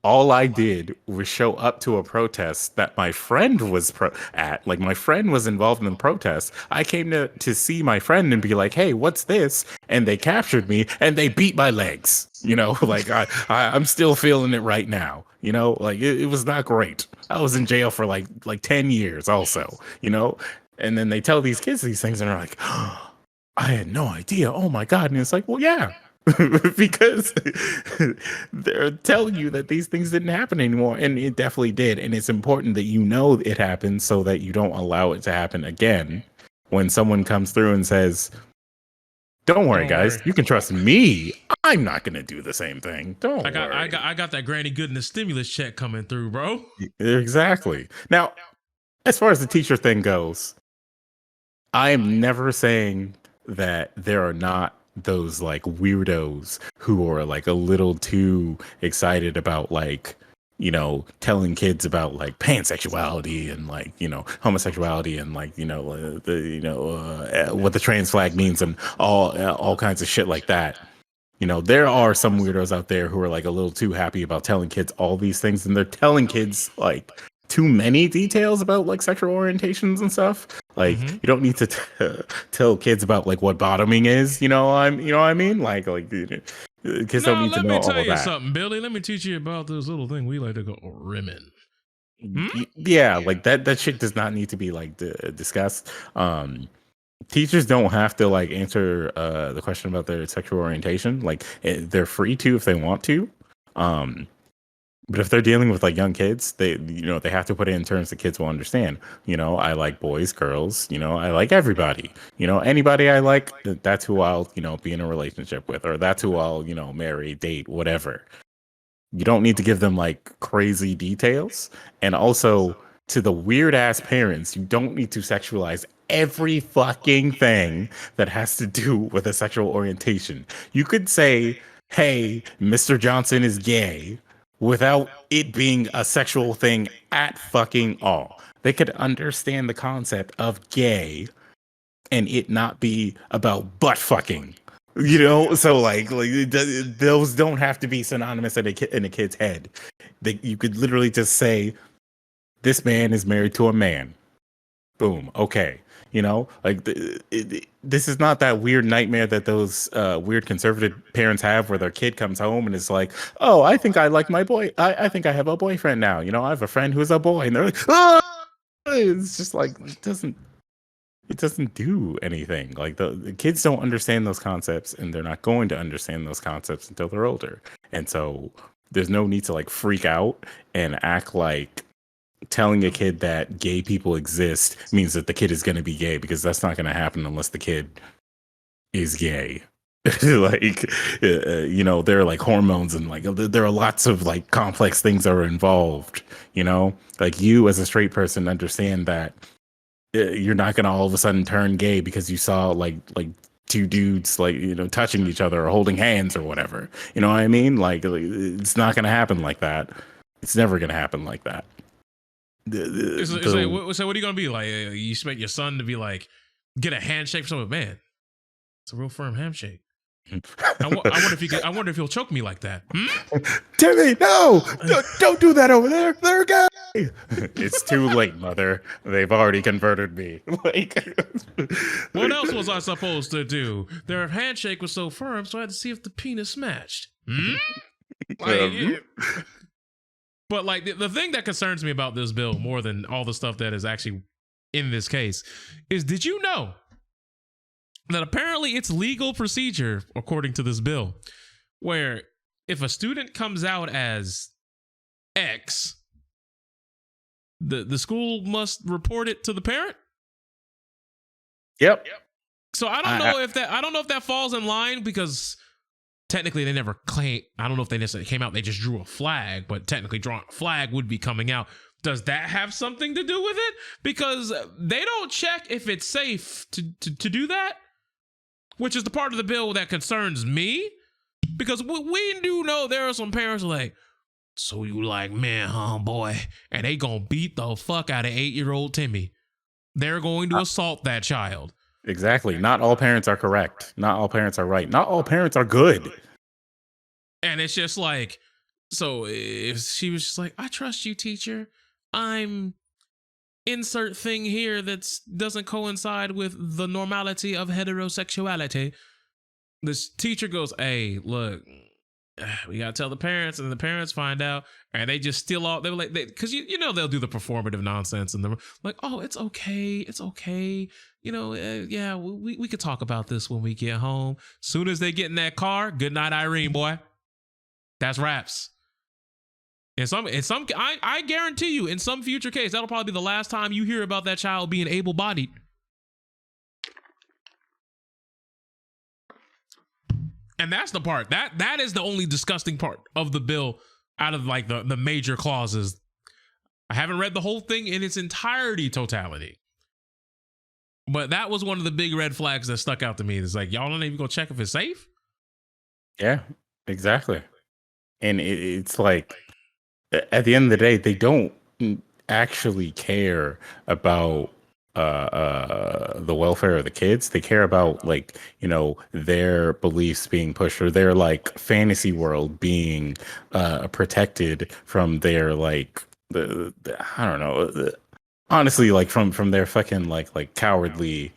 Speaker 2: all I did was show up to a protest that my friend was at. Like, my friend was involved in the protest. I came to see my friend and be like, hey, what's this? And they captured me and they beat my legs. You know, like I'm still feeling it right now. You know, like it was not great. I was in jail for like 10 years also, you know? And then they tell these kids these things and they're like, oh, I had no idea. Oh my God. And it's like, well, yeah. Because they're telling you that these things didn't happen anymore, and it definitely did. And it's important that you know it happened so that you don't allow it to happen again. When someone comes through and says, don't worry, guys, you can trust me, I'm not gonna do the same thing. Don't worry.
Speaker 1: I got that granny goodness stimulus check coming through, bro.
Speaker 2: Exactly. Now, as far as the teacher thing goes, I am never saying that there are not those like weirdos who are like a little too excited about like, you know, telling kids about like pansexuality and like, you know, homosexuality and like, you know, what the trans flag means and all kinds of shit like that. You know, there are some weirdos out there who are like a little too happy about telling kids all these things, and they're telling kids like too many details about like sexual orientations and stuff. Like
Speaker 1: Mhm.
Speaker 2: you don't need to tell kids about like what bottoming is. You know what I mean? Like kids don't
Speaker 1: Now,
Speaker 2: need to
Speaker 1: let
Speaker 2: know
Speaker 1: me
Speaker 2: all
Speaker 1: tell
Speaker 2: of
Speaker 1: you
Speaker 2: that.
Speaker 1: something, Billy. Let me teach you about this little thing we like to go rimming. Hmm?
Speaker 2: Yeah, like that shit does not need to be like discussed. Teachers don't have to like answer the question about their sexual orientation. Like they're free to if they want to. Um, but if they're dealing with like young kids, they have to put it in terms that kids will understand. I like boys, girls. I like everybody. Anybody I like, that's who I'll be in a relationship with, or that's who I'll marry, date, whatever. You don't need to give them like crazy details. And also to the weird ass parents, you don't need to sexualize every fucking thing that has to do with a sexual orientation. You could say, hey, Mr. Johnson is gay without it being a sexual thing at fucking all. They could understand the concept of gay and it not be about butt fucking. So like those don't have to be synonymous in a kid's head. You could literally just say, "This man is married to a man." Boom. Okay. Like this is not that weird nightmare that those weird conservative parents have, where their kid comes home and is like, "Oh, I think I like my boy. I think I have a boyfriend now. I have a friend who's a boy," and they're like, "Oh!" It's just like it doesn't do anything. Like the kids don't understand those concepts, and they're not going to understand those concepts until they're older. And so there's no need to like freak out and act like telling a kid that gay people exist means that the kid is going to be gay, because that's not going to happen unless the kid is gay. Like there are like hormones, and like there are lots of like complex things that are involved. Like you as a straight person understand that you're not gonna all of a sudden turn gay because you saw like two dudes like touching each other or holding hands or whatever. You know what I mean? Like it's not gonna happen like that. It's never gonna happen like that.
Speaker 1: It's like, so what are you gonna be like? You expect your son to be like, get a handshake from someone? Man, it's a real firm handshake. I wonder if he'll choke me like that.
Speaker 2: Timmy, no, don't do that over there. They're gay. It's too late, mother. They've already converted me. Like,
Speaker 1: what else was I supposed to do? Their handshake was so firm, so I had to see if the penis matched. But like the thing that concerns me about this bill more than all the stuff that is actually in this case is, did you know that apparently it's legal procedure, according to this bill, where if a student comes out as X, the school must report it to the parent?
Speaker 2: Yep.
Speaker 1: So I don't know if that falls in line, because technically they never claim. I don't know if they necessarily came out. They just drew a flag, but technically drawing a flag would be coming out. Does that have something to do with it? Because they don't check if it's safe to do that, which is the part of the bill that concerns me. Because we do know there are some parents like, so you like man, huh, boy? And they gonna beat the fuck out of 8-year-old Timmy. They're going to assault that child.
Speaker 2: Exactly. Not all parents are correct. Not all parents are right. Not all parents are good.
Speaker 1: And it's just like, so if she was just like, I trust you, teacher. I'm insert thing here that doesn't coincide with the normality of heterosexuality. This teacher goes, hey, look, we gotta tell the parents, and then the parents find out, and they just steal all. They were like, because they'll do the performative nonsense, and they're like, oh, it's okay. Yeah, we could talk about this when we get home. Soon as they get in that car, good night, Irene, boy. That's raps. I guarantee you, in some future case, that'll probably be the last time you hear about that child being able-bodied. And that's the part that is the only disgusting part of the bill out of like the major clauses. I haven't read the whole thing in its totality, but that was one of the big red flags that stuck out to me. It's like, y'all don't even go check if it's safe.
Speaker 2: Yeah, exactly. And it's like, at the end of the day, they don't actually care about the welfare of the kids. They care about like their beliefs being pushed, or their like fantasy world being protected from their like I don't know. Honestly, like from their fucking like cowardly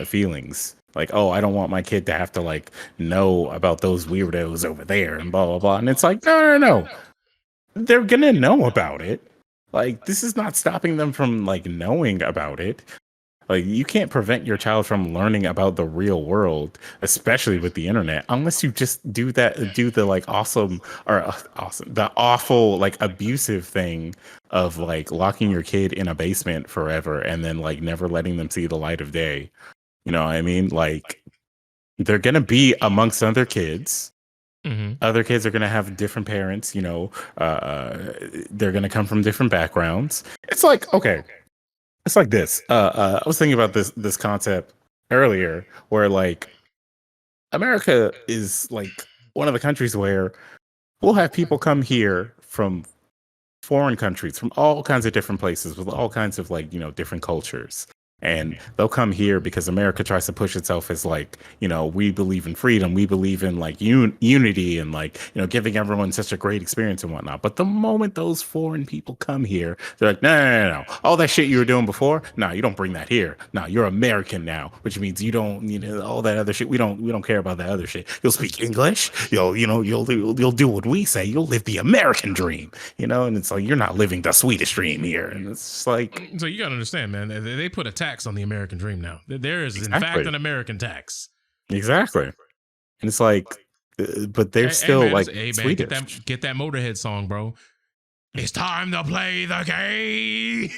Speaker 2: feelings. Like, oh, I don't want my kid to have to like know about those weirdos over there and blah blah blah. And it's like, no. They're gonna know about it. Like, this is not stopping them from like knowing about it. Like, you can't prevent your child from learning about the real world, especially with the internet, unless you just do the like the awful, like abusive thing of like locking your kid in a basement forever and then like never letting them see the light of day. You know what I mean? Like, they're going to be amongst other kids.
Speaker 1: Mm-hmm.
Speaker 2: Other kids are going to have different parents, they're going to come from different backgrounds. It's like, okay, it's like this. I was thinking about this concept earlier, where like America is like one of the countries where we'll have people come here from foreign countries, from all kinds of different places, with all kinds of like different cultures. And they'll come here because America tries to push itself as like, we believe in freedom, we believe in like unity and like, giving everyone such a great experience and whatnot. But the moment those foreign people come here, they're like, no. All that shit you were doing before, no, you don't bring that here. No, you're American now, which means you don't, all that other shit. We don't care about that other shit. You'll speak English. You'll do what we say. You'll live the American dream, and it's like, you're not living the Swedish dream here. And it's just like,
Speaker 1: so you gotta understand, man, they put a tax on the American dream now. There is,
Speaker 2: exactly.
Speaker 1: in fact, an American tax.
Speaker 2: Exactly. And it's like, but they're still
Speaker 1: man,
Speaker 2: like,
Speaker 1: man,
Speaker 2: Swedish.
Speaker 1: Get that Motorhead song, bro. It's time to play the game.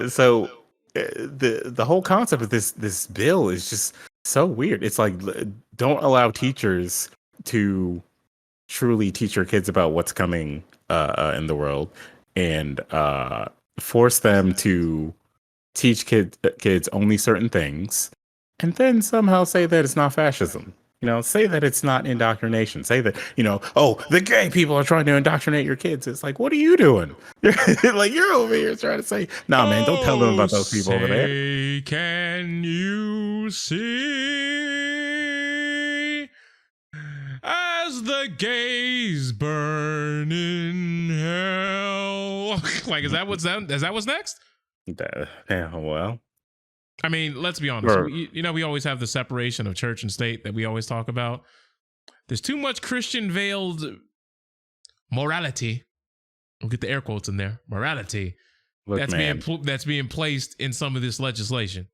Speaker 2: So the whole concept of this bill is just so weird. It's like, don't allow teachers to truly teach your kids about what's coming in the world, and force them to teach kids only certain things, and then somehow say that it's not fascism. Say that it's not indoctrination. Say that, the gay people are trying to indoctrinate your kids. It's like, what are you doing? You're over here trying to say, nah, man, don't tell them about those people over there.
Speaker 1: Can you see as the gays burn in hell? Like, is that what's next?
Speaker 2: Yeah, well,
Speaker 1: I mean, let's be honest. We always have the separation of church and state that we always talk about. There's too much Christian veiled morality. We'll get the air quotes in there. Morality.
Speaker 2: Look,
Speaker 1: that's being placed in some of this legislation.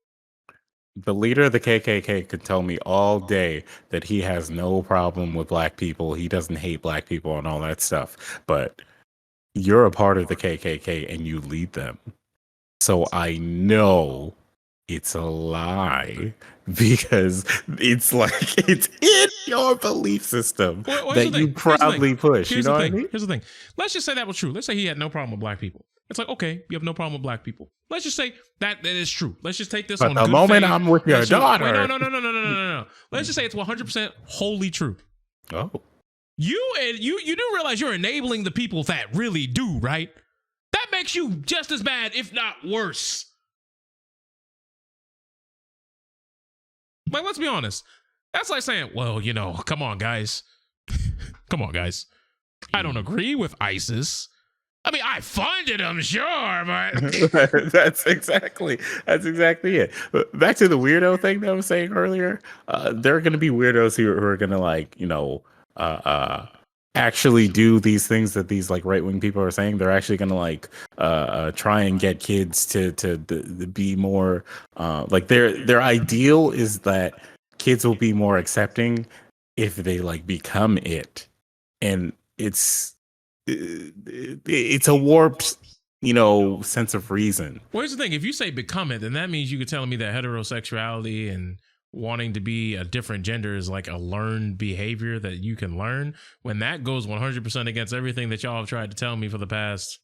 Speaker 2: The leader of the KKK could tell me all day that he has no problem with black people. He doesn't hate black people and all that stuff. But you're a part of the KKK and you lead them. So I know it's a lie, because it's like, it's in your belief system that you proudly push. You know what I mean?
Speaker 1: Here's the thing. Let's just say that was true. Let's say he had no problem with black people. It's like, okay, you have no problem with black people. Let's just say that is true. Let's just take this on.
Speaker 2: But the moment I'm with your daughter.
Speaker 1: Wait, no. Let's just say it's 100% wholly true.
Speaker 2: Oh.
Speaker 1: You do realize you're enabling the people that really do, right? That makes you just as bad, if not worse. Like, let's be honest. That's like saying, well, come on, guys. Come on, guys. I don't agree with ISIS. I mean, I funded them, sure, but
Speaker 2: that's exactly it. But back to the weirdo thing that I was saying earlier. There are going to be weirdos who are going to like, actually do these things that these like right-wing people are saying. They're actually going to like try and get kids to be more like, their ideal is that kids will be more accepting if they like become it. And it's a warped sense of reason.
Speaker 1: Well, here's the thing. If you say become it, then that means you could tell me that heterosexuality and wanting to be a different gender is like a learned behavior that you can learn, when that goes 100% against everything that y'all have tried to tell me for the past,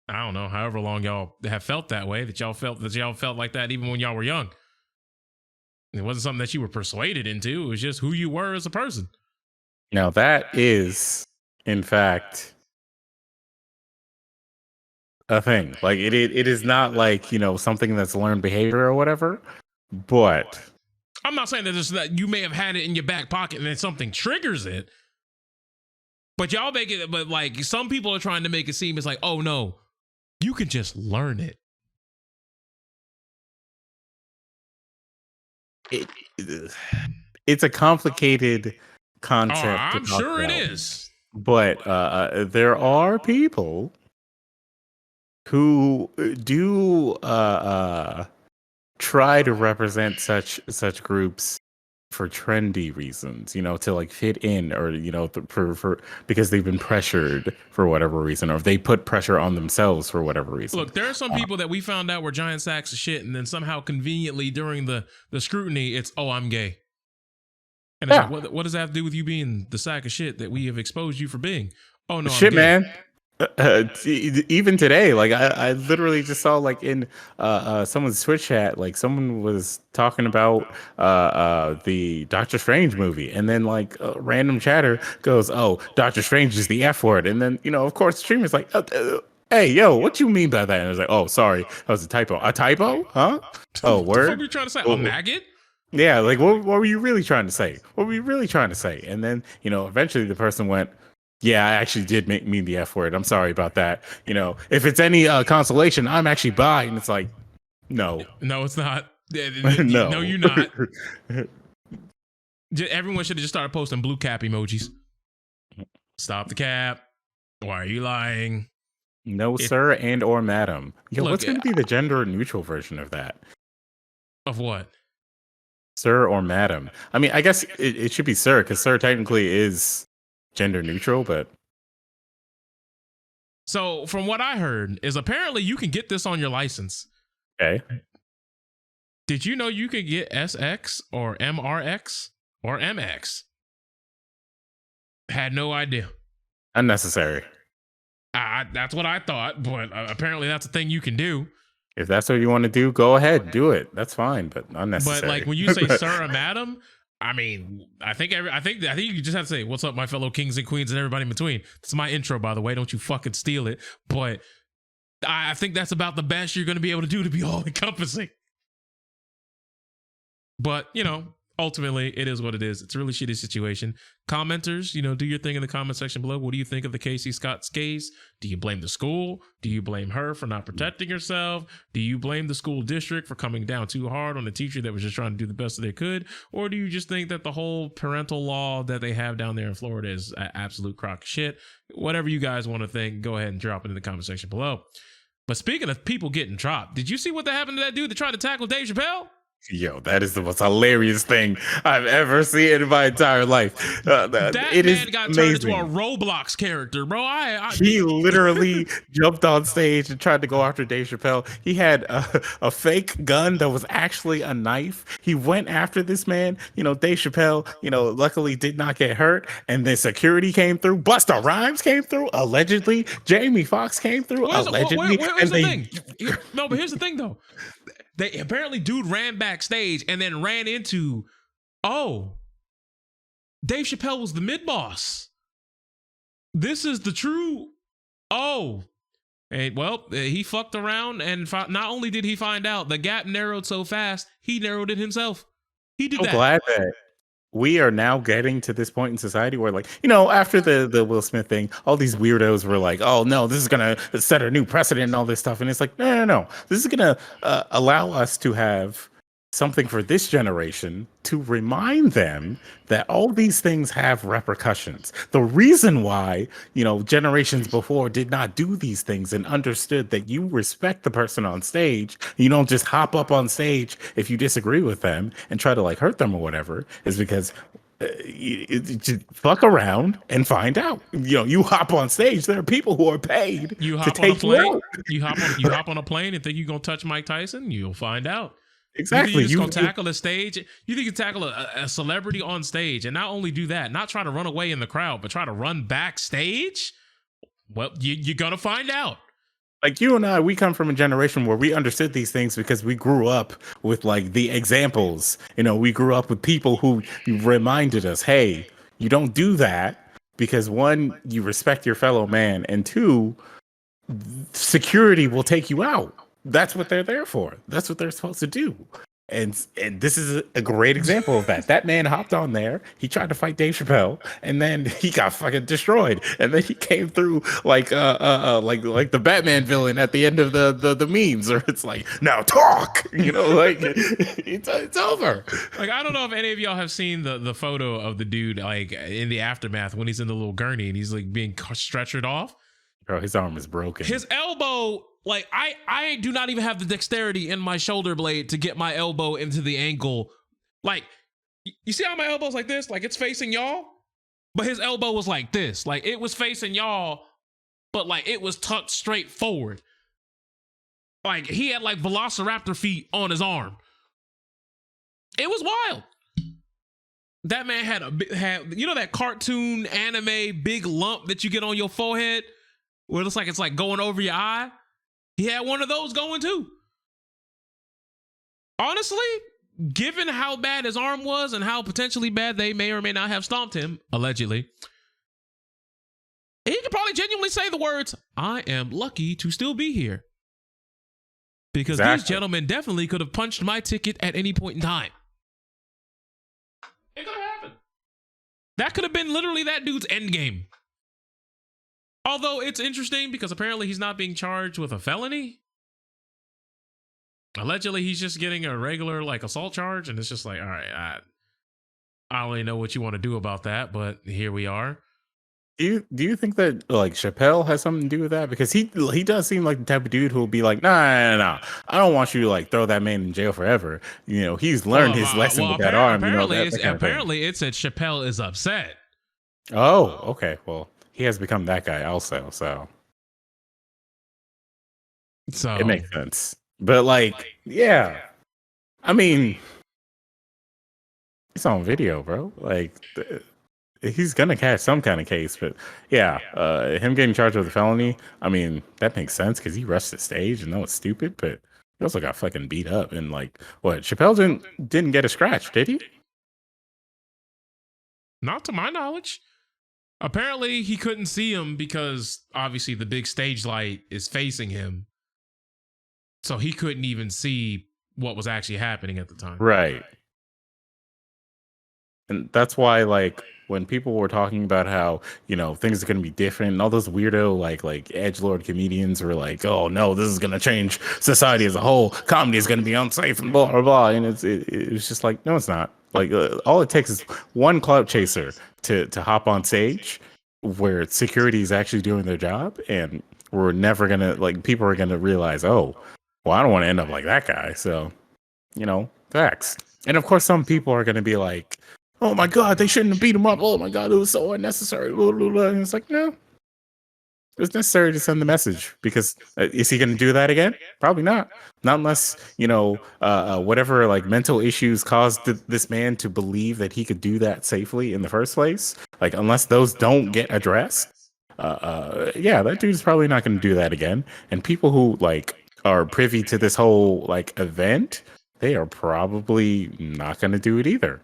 Speaker 1: I don't know, however long y'all have felt that way, that y'all felt like that even when y'all were young. It wasn't something that you were persuaded into. It was just who you were as a person.
Speaker 2: Now that is, in fact, a thing. Like, it is not like, something that's learned behavior or whatever. But
Speaker 1: I'm not saying that you may have had it in your back pocket and then something triggers it. But y'all make it, but like some people are trying to make it seem it's like, oh no, you can just learn it.
Speaker 2: It's a complicated
Speaker 1: Oh,
Speaker 2: concept to
Speaker 1: I'm
Speaker 2: talk
Speaker 1: sure it
Speaker 2: about,
Speaker 1: is.
Speaker 2: but there are people who do try to represent such groups for trendy reasons, you know, to like fit in, or you know, for because they've been pressured for whatever reason, or if they put pressure on themselves for whatever reason.
Speaker 1: Look, there are some people that we found out were giant sacks of shit, and then somehow conveniently during the scrutiny, it's, oh, I'm gay. And it's like, what does that have to do with you being the sack of shit that we have exposed you for being? Oh no,
Speaker 2: Shit,
Speaker 1: I'm gay.
Speaker 2: man. Even today, like I literally just saw like in someone's Twitch chat, like someone was talking about the Doctor Strange movie, and then like random chatter goes, "Oh, Doctor Strange is the F word," and then you know, of course, the streamer's like, "Hey, yo, what you mean by that?" And I was like, "Oh, sorry, that was a typo. A typo? Huh? Oh,
Speaker 1: What the fuck
Speaker 2: word?
Speaker 1: are you trying to say? A maggot?
Speaker 2: Yeah, like what were you really trying to say? What were you really trying to say?" And then, you know, eventually the person went, "Yeah, I actually did mean the F word. I'm sorry about that. You know, if it's any consolation, I'm actually bi." And it's like, no.
Speaker 1: No, it's not.
Speaker 2: No.
Speaker 1: No, you're not. Everyone should have just started posting blue cap emojis. Stop the cap. Why are you lying?
Speaker 2: No, sir, and or madam. Yo,
Speaker 1: Look,
Speaker 2: what's going to be the gender neutral version of that?
Speaker 1: Of what?
Speaker 2: Sir or madam? I mean, I guess it should be sir, because sir technically is gender neutral, but
Speaker 1: So from what I heard is apparently you can get this on your license.
Speaker 2: okay.
Speaker 1: Did you know you could get SX or MRX or MX? Had no idea.
Speaker 2: Unnecessary.
Speaker 1: That's what I thought, but apparently that's a thing you can do.
Speaker 2: If that's what you want to do, go ahead, do it. That's fine, but unnecessary.
Speaker 1: But like when you say sir or madam, I mean, I think you just have to say, "What's up, my fellow kings and queens and everybody in between." It's my intro, by the way. Don't you fucking steal it. But I think that's about the best you're going to be able to do to be all encompassing. But you know, ultimately, it is what it is. It's a really shitty situation. Commenters, you know, do your thing in the comment section below. What do you think of the Casey Scott's case? Do you blame the school? Do you blame her for not protecting herself? Do you blame the school district for coming down too hard on a teacher that was just trying to do the best that they could? Or do you just think that the whole parental law that they have down there in Florida is an absolute crock of shit? Whatever you guys want to think, go ahead and drop it in the comment section below. But speaking of people getting dropped, did you see what happened to that dude that tried to tackle Dave Chappelle?
Speaker 2: Yo, that is the most hilarious thing I've ever seen in my entire life.
Speaker 1: That man got turned into a Roblox character, bro.
Speaker 2: He literally jumped on stage and tried to go after Dave Chappelle. He had a fake gun that was actually a knife. He went after this man. You know, Dave Chappelle, you know, luckily did not get hurt. And then security came through. Busta Rhymes came through, allegedly. Jamie Foxx came through, allegedly.
Speaker 1: Here's the thing. No, but here's the thing, though. They apparently dude ran backstage and then ran into, oh, Dave Chappelle was the mid boss. This is the true. Oh, and well, he fucked around, and not only did he find out, the gap narrowed so fast, he narrowed it himself. He did that.
Speaker 2: I'm glad that we are now getting to this point in society where, like, you know, after the Will Smith thing, all these weirdos were like, "Oh no, this is gonna set a new precedent," and all this stuff. And it's like, no. This is gonna allow us to have something for this generation to remind them that all these things have repercussions. The reason why, you know, generations before did not do these things and understood that you respect the person on stage, you don't just hop up on stage if you disagree with them and try to like hurt them or whatever, is because you fuck around and find out. You know, you hop on stage. There are people who are paid to take you out.
Speaker 1: You hop on a plane and think you're gonna touch Mike Tyson. You'll find out.
Speaker 2: Exactly.
Speaker 1: You gonna tackle a stage. You think you tackle a celebrity on stage, and not only do that, not try to run away in the crowd, but try to run backstage? Well, you're gonna find out.
Speaker 2: Like you and I, we come from a generation where we understood these things because we grew up with like the examples. You know, we grew up with people who reminded us, hey, you don't do that because one, you respect your fellow man, and two, security will take you out. That's what they're there for. That's what they're supposed to do. And this is a great example of that. That man hopped on there. He tried to fight Dave Chappelle, and then he got fucking destroyed. And then he came through like like the Batman villain at the end of the memes, or it's like, now talk, like it's over.
Speaker 1: Like, I don't know if any of y'all have seen the photo of the dude like in the aftermath when he's in the little gurney and he's like being stretchered off.
Speaker 2: Bro, his arm is broken.
Speaker 1: His elbow. Like, I do not even have the dexterity in my shoulder blade to get my elbow into the angle. Like, you see how my elbow's like this? Like, it's facing y'all? But his elbow was like this. Like, it was facing y'all, but, like, it was tucked straight forward. Like, he had, like, velociraptor feet on his arm. It was wild. That man had that cartoon anime big lump that you get on your forehead where it looks like it's, like, going over your eye? He had one of those going too. Honestly, given how bad his arm was and how potentially bad they may or may not have stomped him, allegedly, he could probably genuinely say the words, "I am lucky to still be here." Because these gentlemen definitely could have punched my ticket at any point in time. It could have happened. That could have been literally that dude's end game. Although it's interesting because apparently he's not being charged with a felony. Allegedly, he's just getting a regular like assault charge, and it's just like, all right, I don't really know what you want to do about that, but here we are.
Speaker 2: Do you think that like Chappelle has something to do with that? Because he does seem like the type of dude who will be like, nah, I don't want you to like throw that man in jail forever. He's learned his lesson with that arm.
Speaker 1: Apparently, it said Chappelle is upset.
Speaker 2: Oh, okay, well. He has become that guy also, so it makes sense. But like, yeah, I mean, it's on video, bro. Like, he's gonna catch some kind of case. But yeah, him getting charged with a felony, I mean, that makes sense because he rushed the stage and that was stupid. But he also got fucking beat up. And like, what? Chappelle didn't get a scratch, did he?
Speaker 1: Not to my knowledge. Apparently, he couldn't see him because obviously the big stage light is facing him. So he couldn't even see what was actually happening at the time.
Speaker 2: Right. And that's why, like, when people were talking about how, things are going to be different and all those weirdo, like edgelord comedians were like, oh, no, this is going to change society as a whole. Comedy is going to be unsafe and blah, blah, blah. And it was just like, no, it's not. Like, all it takes is one clout chaser to hop on stage where security is actually doing their job. And we're never going to, like, people are going to realize, oh, well, I don't want to end up like that guy. So, facts. And of course, some people are going to be like, oh my God, they shouldn't have beat him up. Oh my God, it was so unnecessary. And it's like, no, it was necessary to send the message because is he going to do that again? Probably not. Not unless, whatever like mental issues caused this man to believe that he could do that safely in the first place. Like, unless those don't get addressed, yeah, that dude's probably not going to do that again. And people who like are privy to this whole like event, they are probably not going to do it either.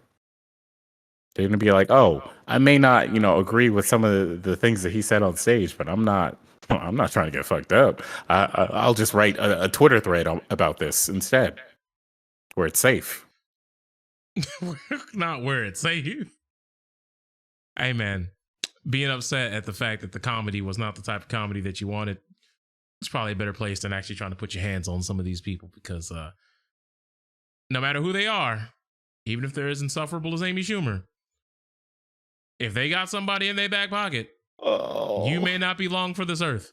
Speaker 2: They're going to be like, oh, I may not, agree with some of the things that he said on stage, but I'm not trying to get fucked up. I'll just write a Twitter thread about this instead, where it's safe.
Speaker 1: Not where it's safe. Hey, man, being upset at the fact that the comedy was not the type of comedy that you wanted, it's probably a better place than actually trying to put your hands on some of these people because no matter who they are, even if they're as insufferable as Amy Schumer, if they got somebody in their back pocket, you may not be long for this earth.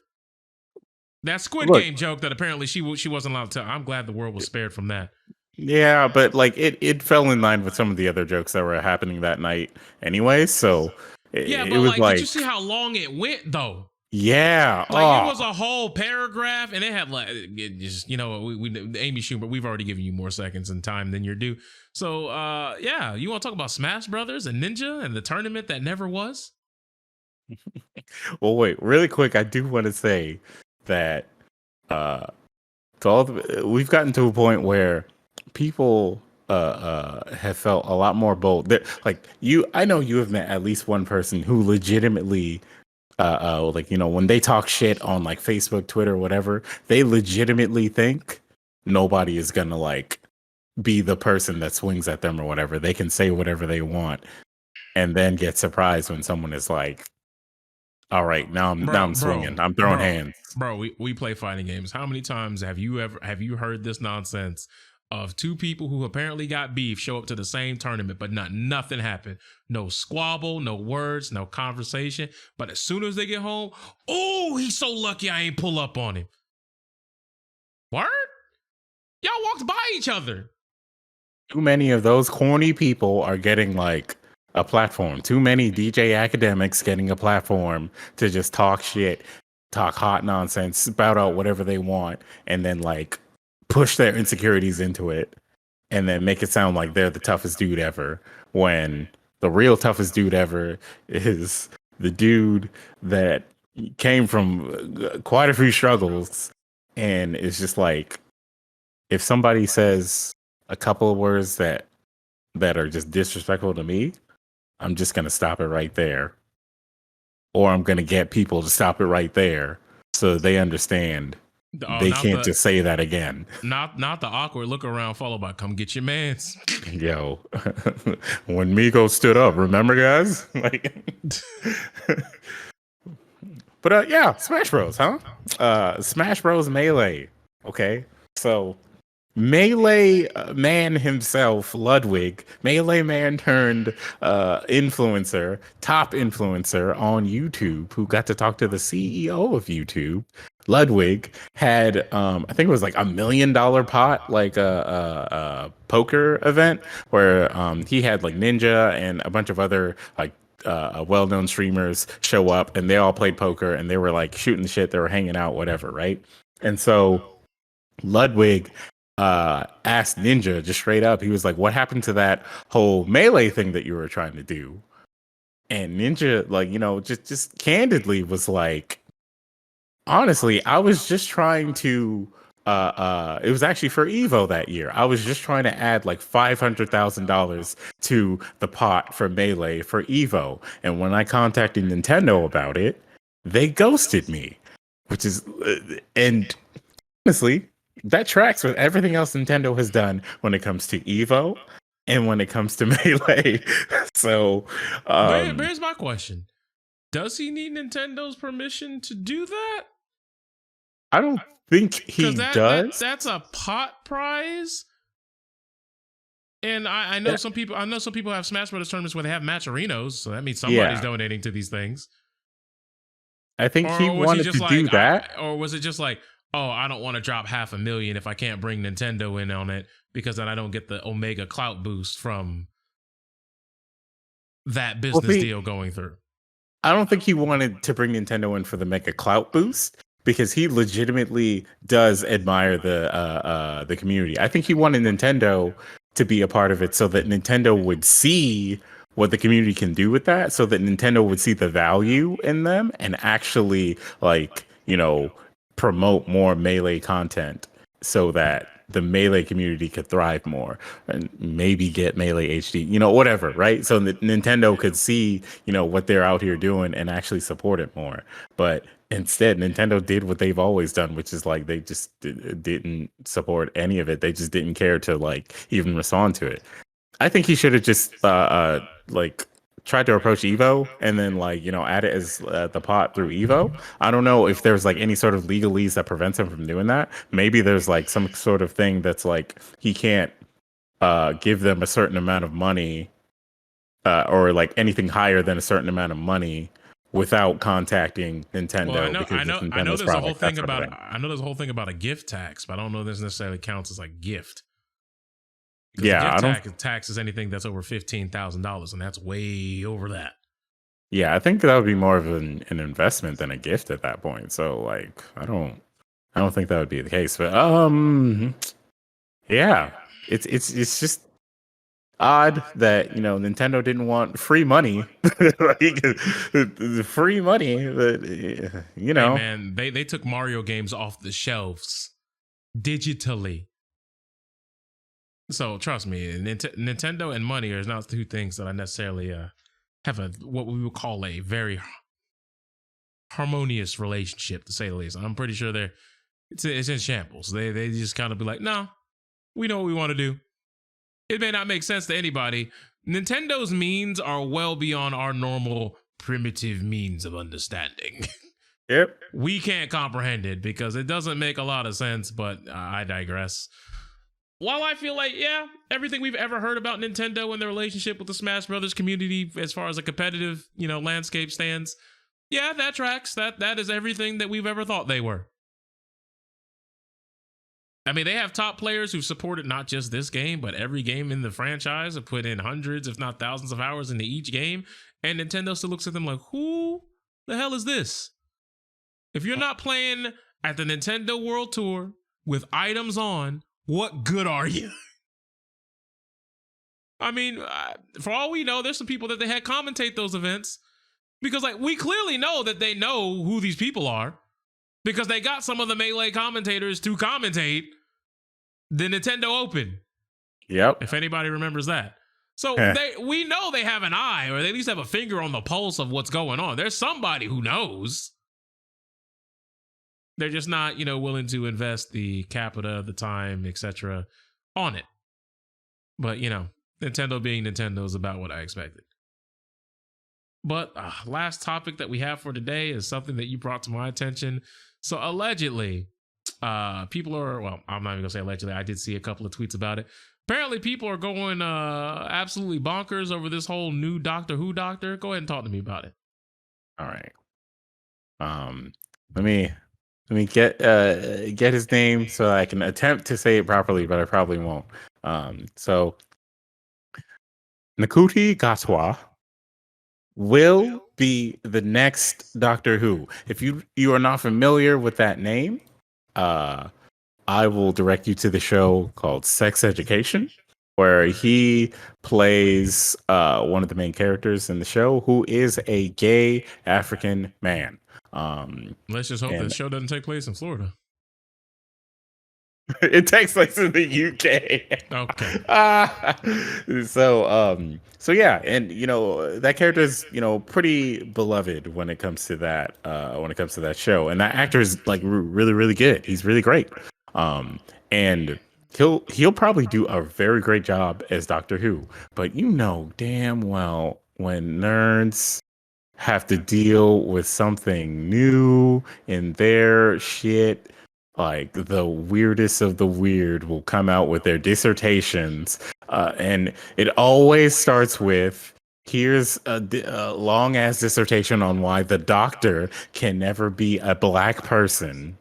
Speaker 1: That Squid Game joke that apparently she wasn't allowed to tell. I'm glad the world was spared from that.
Speaker 2: Yeah, but like it fell in line with some of the other jokes that were happening that night anyway. So
Speaker 1: but
Speaker 2: it was
Speaker 1: like, did you see how long it went though?
Speaker 2: Yeah,
Speaker 1: like it was a whole paragraph, and it had like it just we Amy Schumer. We've already given you more seconds and time than you're due. So yeah, you want to talk about Smash Brothers and Ninja and the tournament that never was?
Speaker 2: Well, wait, really quick. I do want to say that we've gotten to a point where people have felt a lot more bold. Like I know you have met at least one person who legitimately. When they talk shit on like Facebook, Twitter, whatever, they legitimately think nobody is gonna like be the person that swings at them or whatever. They can say whatever they want and then get surprised when someone is like, all right, now I'm swinging. I'm throwing hands.
Speaker 1: Bro, we play fighting games. How many times have you heard this nonsense of two people who apparently got beef show up to the same tournament, but nothing happened? No squabble, no words, no conversation. But as soon as they get home, oh, he's so lucky I ain't pull up on him. Word? Y'all walked by each other.
Speaker 2: Too many of those corny people are getting like a platform. Too many DJ academics getting a platform to just talk shit, talk hot nonsense, spout out whatever they want, and then like push their insecurities into it and then make it sound like they're the toughest dude ever, when the real toughest dude ever is the dude that came from quite a few struggles. And it's just like, if somebody says a couple of words that are just disrespectful to me, I'm just going to stop it right there. Or I'm going to get people to stop it right there so they understand they can't just say that again.
Speaker 1: Not the awkward look around followed by "come get your mans."
Speaker 2: Yo, when Miko stood up, remember, guys? Like, but yeah, Smash Bros, huh? Smash Bros Melee. Okay, so Melee man himself, Ludwig, Melee man turned influencer, top influencer on YouTube, who got to talk to the CEO of YouTube. Ludwig had, I think it was like $1 million pot, like a poker event where he had like Ninja and a bunch of other like well-known streamers show up, and they all played poker, and they were like shooting the shit, they were hanging out, whatever, right? And so Ludwig asked Ninja just straight up. He was like, "What happened to that whole Melee thing that you were trying to do?" And Ninja, like, you know, just candidly was like, "Honestly, I was just trying to it was actually for Evo that year. I was just trying to add like $500,000 to the pot for Melee for Evo. And when I contacted Nintendo about it, they ghosted me." Which is and honestly, that tracks with everything else Nintendo has done when it comes to Evo and when it comes to Melee. So,
Speaker 1: here's my question: does he need Nintendo's permission to do that?
Speaker 2: I don't think he does.
Speaker 1: That's a pot prize. And I know some people. I know some people have Smash Brothers tournaments where they have matcherinos, so that means somebody's donating to these things.
Speaker 2: I think he wanted to do that,
Speaker 1: or was it just like, oh, I don't want to drop $500,000 if I can't bring Nintendo in on it, because then I don't get the Omega clout boost from that business deal going through.
Speaker 2: I don't think he wanted to bring Nintendo in for the mega clout boost, because he legitimately does admire the community. I think he wanted Nintendo to be a part of it so that Nintendo would see what the community can do with that, so that Nintendo would see the value in them and actually, like, you know, promote more Melee content so that the Melee community could thrive more and maybe get Melee HD, you know, whatever, right? So Nintendo could see, you know, what they're out here doing and actually support it more. But instead, Nintendo did what they've always done, which is like they just didn't support any of it. They just didn't care to like even respond to it. I think he should have just like tried to approach Evo and then, like, you know, add it as the pot through Evo. I don't know if there's like any sort of legalese that prevents him from doing that. Maybe there's like some sort of thing that's like he can't give them a certain amount of money or like anything higher than a certain amount of money without contacting Nintendo.
Speaker 1: Well, I know there's a whole thing about a gift tax, but I don't know if this necessarily counts as like gift.
Speaker 2: Yeah,
Speaker 1: tax is anything that's over $15,000, and that's way over that.
Speaker 2: Yeah, I think that would be more of an investment than a gift at that point. So, like, I don't think that would be the case. But yeah, it's just odd that, you know, Nintendo didn't want free money, like free money. But, you know,
Speaker 1: hey man, they took Mario games off the shelves digitally. So trust me, Nintendo and money are not two things that I necessarily have what we would call a very harmonious relationship, to say the least. I'm pretty sure it's in shambles. They just kind of be like, no, we know what we want to do. it may not make sense to anybody. Nintendo's means are well beyond our normal primitive means of understanding.
Speaker 2: Yep.
Speaker 1: We can't comprehend it because it doesn't make a lot of sense, but I digress. While I feel like, yeah, everything we've ever heard about Nintendo and their relationship with the Smash Brothers community as far as a competitive, landscape stands, yeah, that tracks. That is everything that we've ever thought they were. I mean, they have top players who've supported not just this game, but every game in the franchise, have put in hundreds, if not thousands of hours into each game, and Nintendo still looks at them like, who the hell is this? If you're not playing at the Nintendo World Tour with items on, what good are you? I mean, for all we know, there's some people that they had commentate those events because, we clearly know that they know who these people are because they got some of the Melee commentators to commentate the Nintendo Open.
Speaker 2: Yep.
Speaker 1: If anybody remembers that. So we know they have an eye, or they at least have a finger on the pulse of what's going on. There's somebody who knows. They're just not, willing to invest the capita, the time, etc. on it. But, Nintendo being Nintendo is about what I expected. But last topic that we have for today is something that you brought to my attention. So allegedly, people are, I'm not even going to say allegedly. I did see a couple of tweets about it. Apparently, people are going absolutely bonkers over this whole new Doctor Who doctor. Go ahead and talk to me about it.
Speaker 2: All right. Let me get his name so I can attempt to say it properly, but I probably won't. So Nakuti Gatwa will be the next Doctor Who. If you are not familiar with that name, I will direct you to the show called Sex Education, where he plays one of the main characters in the show, who is a gay African man.
Speaker 1: Let's just hope this show doesn't take place in Florida.
Speaker 2: It takes place in the UK.
Speaker 1: Okay.
Speaker 2: So yeah, and that character is pretty beloved when it comes to that show, and that actor is really really good. He's really great. And he'll probably do a very great job as Doctor Who. But damn well when nerds have to deal with something new in their shit, the weirdest of the weird will come out with their dissertations, and it always starts with, here's a long ass dissertation on why the Doctor can never be a black person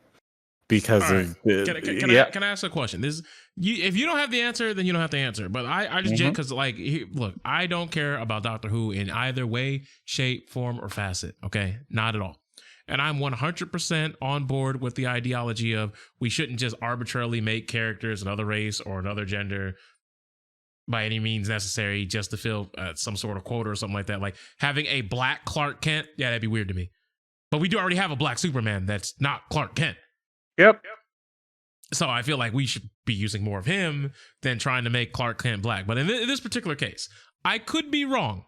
Speaker 2: because of
Speaker 1: can I ask a question? If you don't have the answer, then you don't have to answer. But I just because look, I don't care about Doctor Who in either way, shape, form, or facet. Okay, not at all. And I'm 100% on board with the ideology of we shouldn't just arbitrarily make characters another race or another gender by any means necessary just to fill some sort of quota or something like that. Like having a black Clark Kent, yeah, that'd be weird to me. But we do already have a black Superman that's not Clark Kent.
Speaker 2: Yep.
Speaker 1: So I feel like we should be using more of him than trying to make Clark Kent black. But in this particular case, I could be wrong.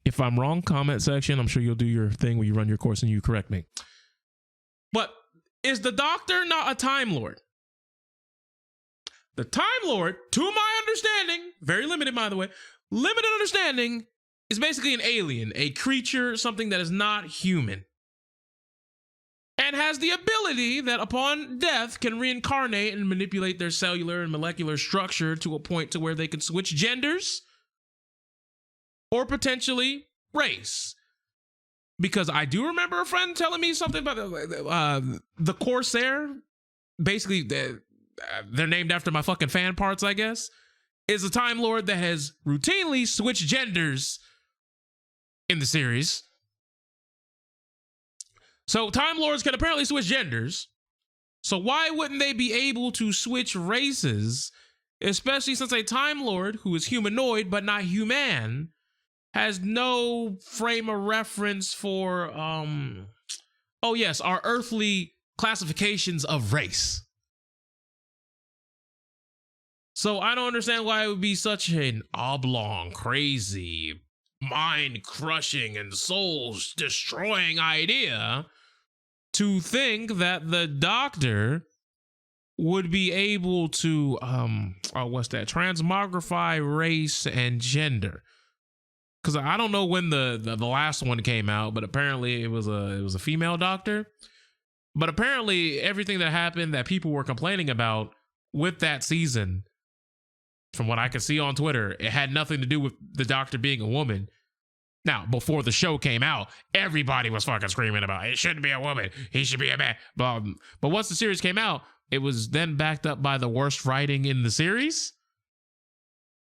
Speaker 1: If I'm wrong, comment section. I'm sure you'll do your thing where you run your course and you correct me. But is the Doctor not a Time Lord? The Time Lord, to my understanding, very limited by the way, limited understanding, is basically an alien, a creature, something that is not human. And has the ability that upon death can reincarnate and manipulate their cellular and molecular structure to a point to where they can switch genders or potentially race. Because I do remember a friend telling me something about the Corsair, basically they're named after my fucking fan parts, I guess, is a Time Lord that has routinely switched genders in the series. So Time Lords can apparently switch genders. So why wouldn't they be able to switch races, especially since a Time Lord who is humanoid but not human has no frame of reference for our earthly classifications of race. So I don't understand why it would be such an oblong, crazy, mind-crushing and soul-destroying idea to think that the Doctor would be able to what's that? Transmogrify race and gender. Because I don't know when the last one came out, but apparently it was a female doctor. But apparently everything that happened that people were complaining about with that season, from what I could see on Twitter, it had nothing to do with the doctor being a woman. Now, before the show came out, everybody was fucking screaming about it shouldn't be a woman, he should be a man. But once the series came out, it was then backed up by the worst writing in the series.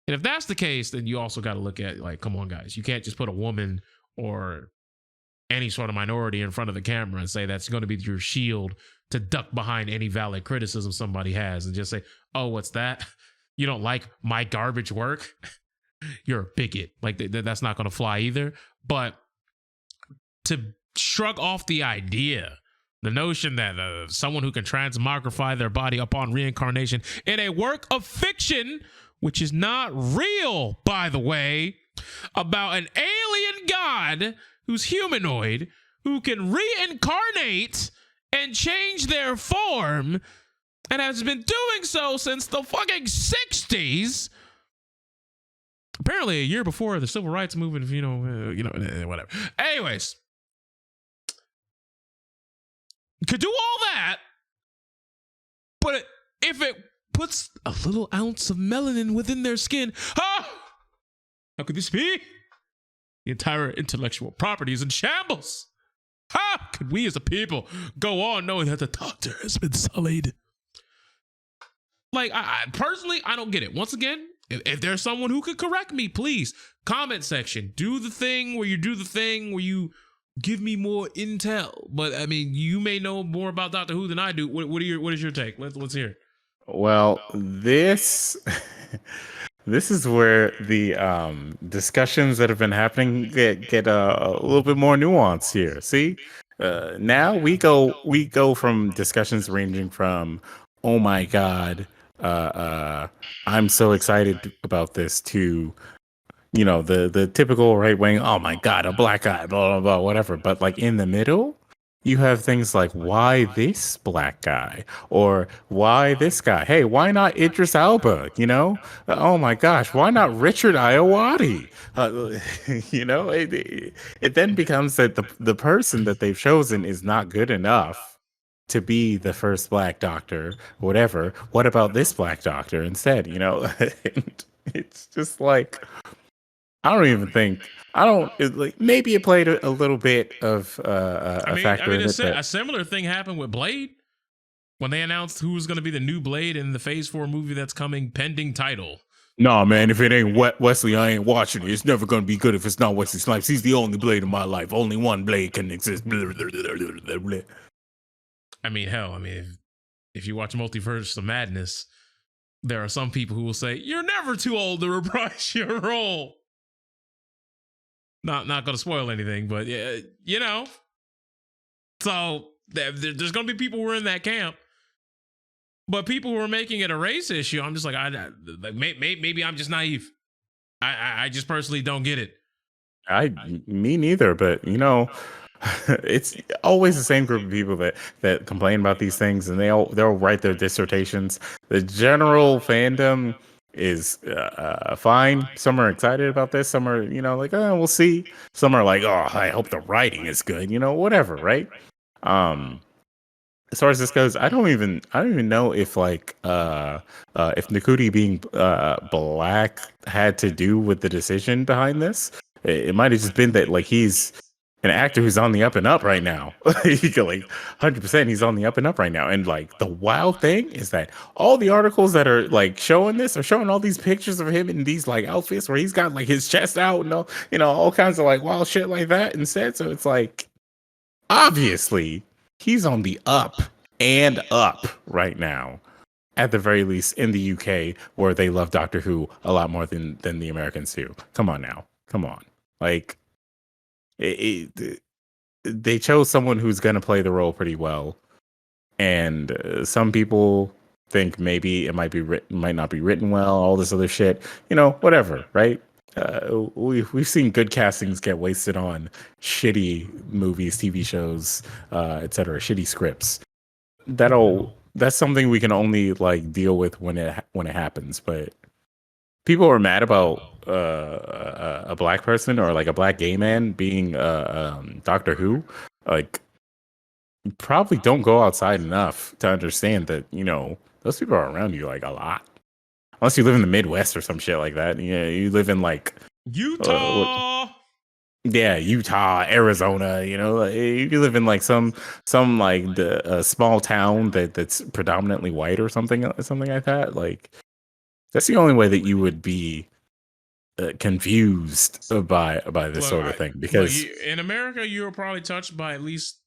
Speaker 1: And if that's the case, then you also got to look at, like, come on, guys. You can't just put a woman or any sort of minority in front of the camera and say that's going to be your shield to duck behind any valid criticism somebody has and just say, oh, what's that? You don't like my garbage work? You're a bigot. Like, that's not going to fly either. But to shrug off the idea, the notion that someone who can transmogrify their body upon reincarnation in a work of fiction, which is not real, by the way, about an alien god who's humanoid, who can reincarnate and change their form, and has been doing so since the fucking 60s. Apparently a year before the civil rights movement, whatever. Anyways, could do all that, but if it puts a little ounce of melanin within their skin, how could this be? The entire intellectual property is in shambles. How could we as a people go on knowing that the doctor has been sullied? Like, I personally, I don't get it. Once again, if there's someone who could correct me, please, comment section. Do the thing where you give me more intel. But I mean, you may know more about Doctor Who than I do. What is your take? Let's hear it.
Speaker 2: Well, this is where the discussions that have been happening get a little bit more nuanced here. See, now we go from discussions ranging from, oh my god, I'm so excited about this, to, you know, the typical right wing, oh my god, a black guy, blah blah blah, whatever. But like in the middle, you have things like, why this black guy, or why this guy? Hey, why not Idris Elba? You know, oh my gosh, why not Richard Iowati? You know, it then becomes that the person that they've chosen is not good enough to be the first black doctor, whatever. What about this black doctor instead? You know, and it's just like, I don't even think. Maybe it played a little bit of a factor in it.
Speaker 1: A similar thing happened with Blade when they announced who was going to be the new Blade in the Phase 4 movie that's coming, pending title.
Speaker 2: No, man, if it ain't Wesley, I ain't watching it. It's never going to be good if it's not Wesley Snipes. He's the only Blade in my life. Only one Blade can exist.
Speaker 1: I mean, hell, if you watch Multiverse of Madness, there are some people who will say, you're never too old to reprise your role. Not going to spoil anything, but yeah, you know. So there's going to be people who are in that camp, but people who are making it a race issue, I'm just like, maybe I'm just naive. I just personally don't get it.
Speaker 2: Me neither, but you know, it's always the same group of people that complain about these things, and they'll write their dissertations. The general fandom is fine. Some are excited about this. Some are, you know, like, oh, we'll see. Some are like, oh, I hope the writing is good. You know, whatever, right? As far as this goes, I don't even know if if Nakuti being black had to do with the decision behind this. It might have just been that, like, he's an actor who's on the up and up right now. Like 100%, he's on the up and up right now. And like, the wild thing is that all the articles that are like showing this are showing all these pictures of him in these like outfits where he's got like his chest out and all, you know, all kinds of like wild shit like that instead. So it's like, obviously he's on the up and up right now, at the very least in the UK, where they love Doctor Who a lot more than the Americans do. Come on now. Come on. Like, they chose someone who's going to play the role pretty well, and some people think maybe it might not be written well, all this other shit, you know, whatever, right? We've seen good castings get wasted on shitty movies, TV shows, etc., shitty scripts. That'll that's something we can only like deal with when it happens. But people are mad about a black person or like a black gay man being Doctor Who. Like, probably don't go outside enough to understand that those people are around you like a lot. Unless you live in the Midwest or some shit like that. You live in like
Speaker 1: Utah.
Speaker 2: Yeah, Utah, Arizona. You live in like some like the small town that's predominantly white or something like that. Like, that's the only way that you would be confused by this sort of thing. Because
Speaker 1: in America, you're probably touched by at least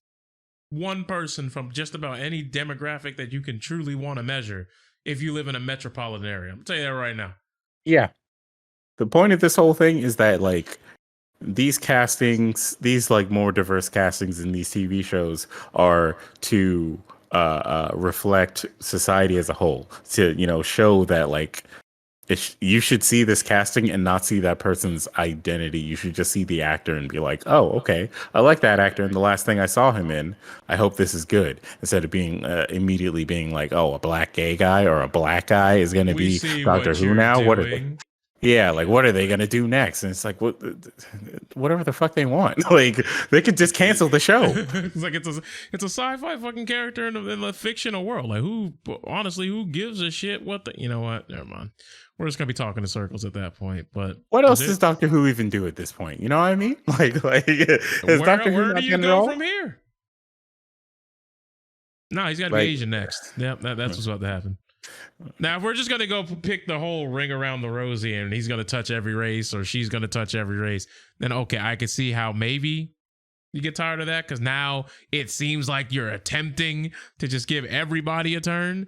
Speaker 1: one person from just about any demographic that you can truly want to measure if you live in a metropolitan area. I'm gonna tell you that right now.
Speaker 2: Yeah. The point of this whole thing is that like these castings, these like more diverse castings in these TV shows are to reflect society as a whole, to show that like you should see this casting and not see that person's identity. You should just see the actor and be like, oh, okay, I like that actor and the last thing I saw him in. I hope this is good. Instead of being immediately being like, oh, a black gay guy or a black guy is going to be Doctor Who now. What are they? Yeah, like what are they gonna do next? And it's like whatever the fuck they want. Like they could just cancel the show.
Speaker 1: It's like it's a sci-fi fucking character in a fictional world. Like who gives a shit? What the what? Never mind. We're just gonna be talking in circles at that point. But
Speaker 2: what else does Doctor Who even do at this point? You know what I mean? Like
Speaker 1: where do you go from here? No, he's got to be Asian next. Yep, that's what's about to happen. Now, if we're just going to go pick the whole ring around the rosy and he's going to touch every race or she's going to touch every race, then okay, I could see how maybe you get tired of that because now it seems like you're attempting to just give everybody a turn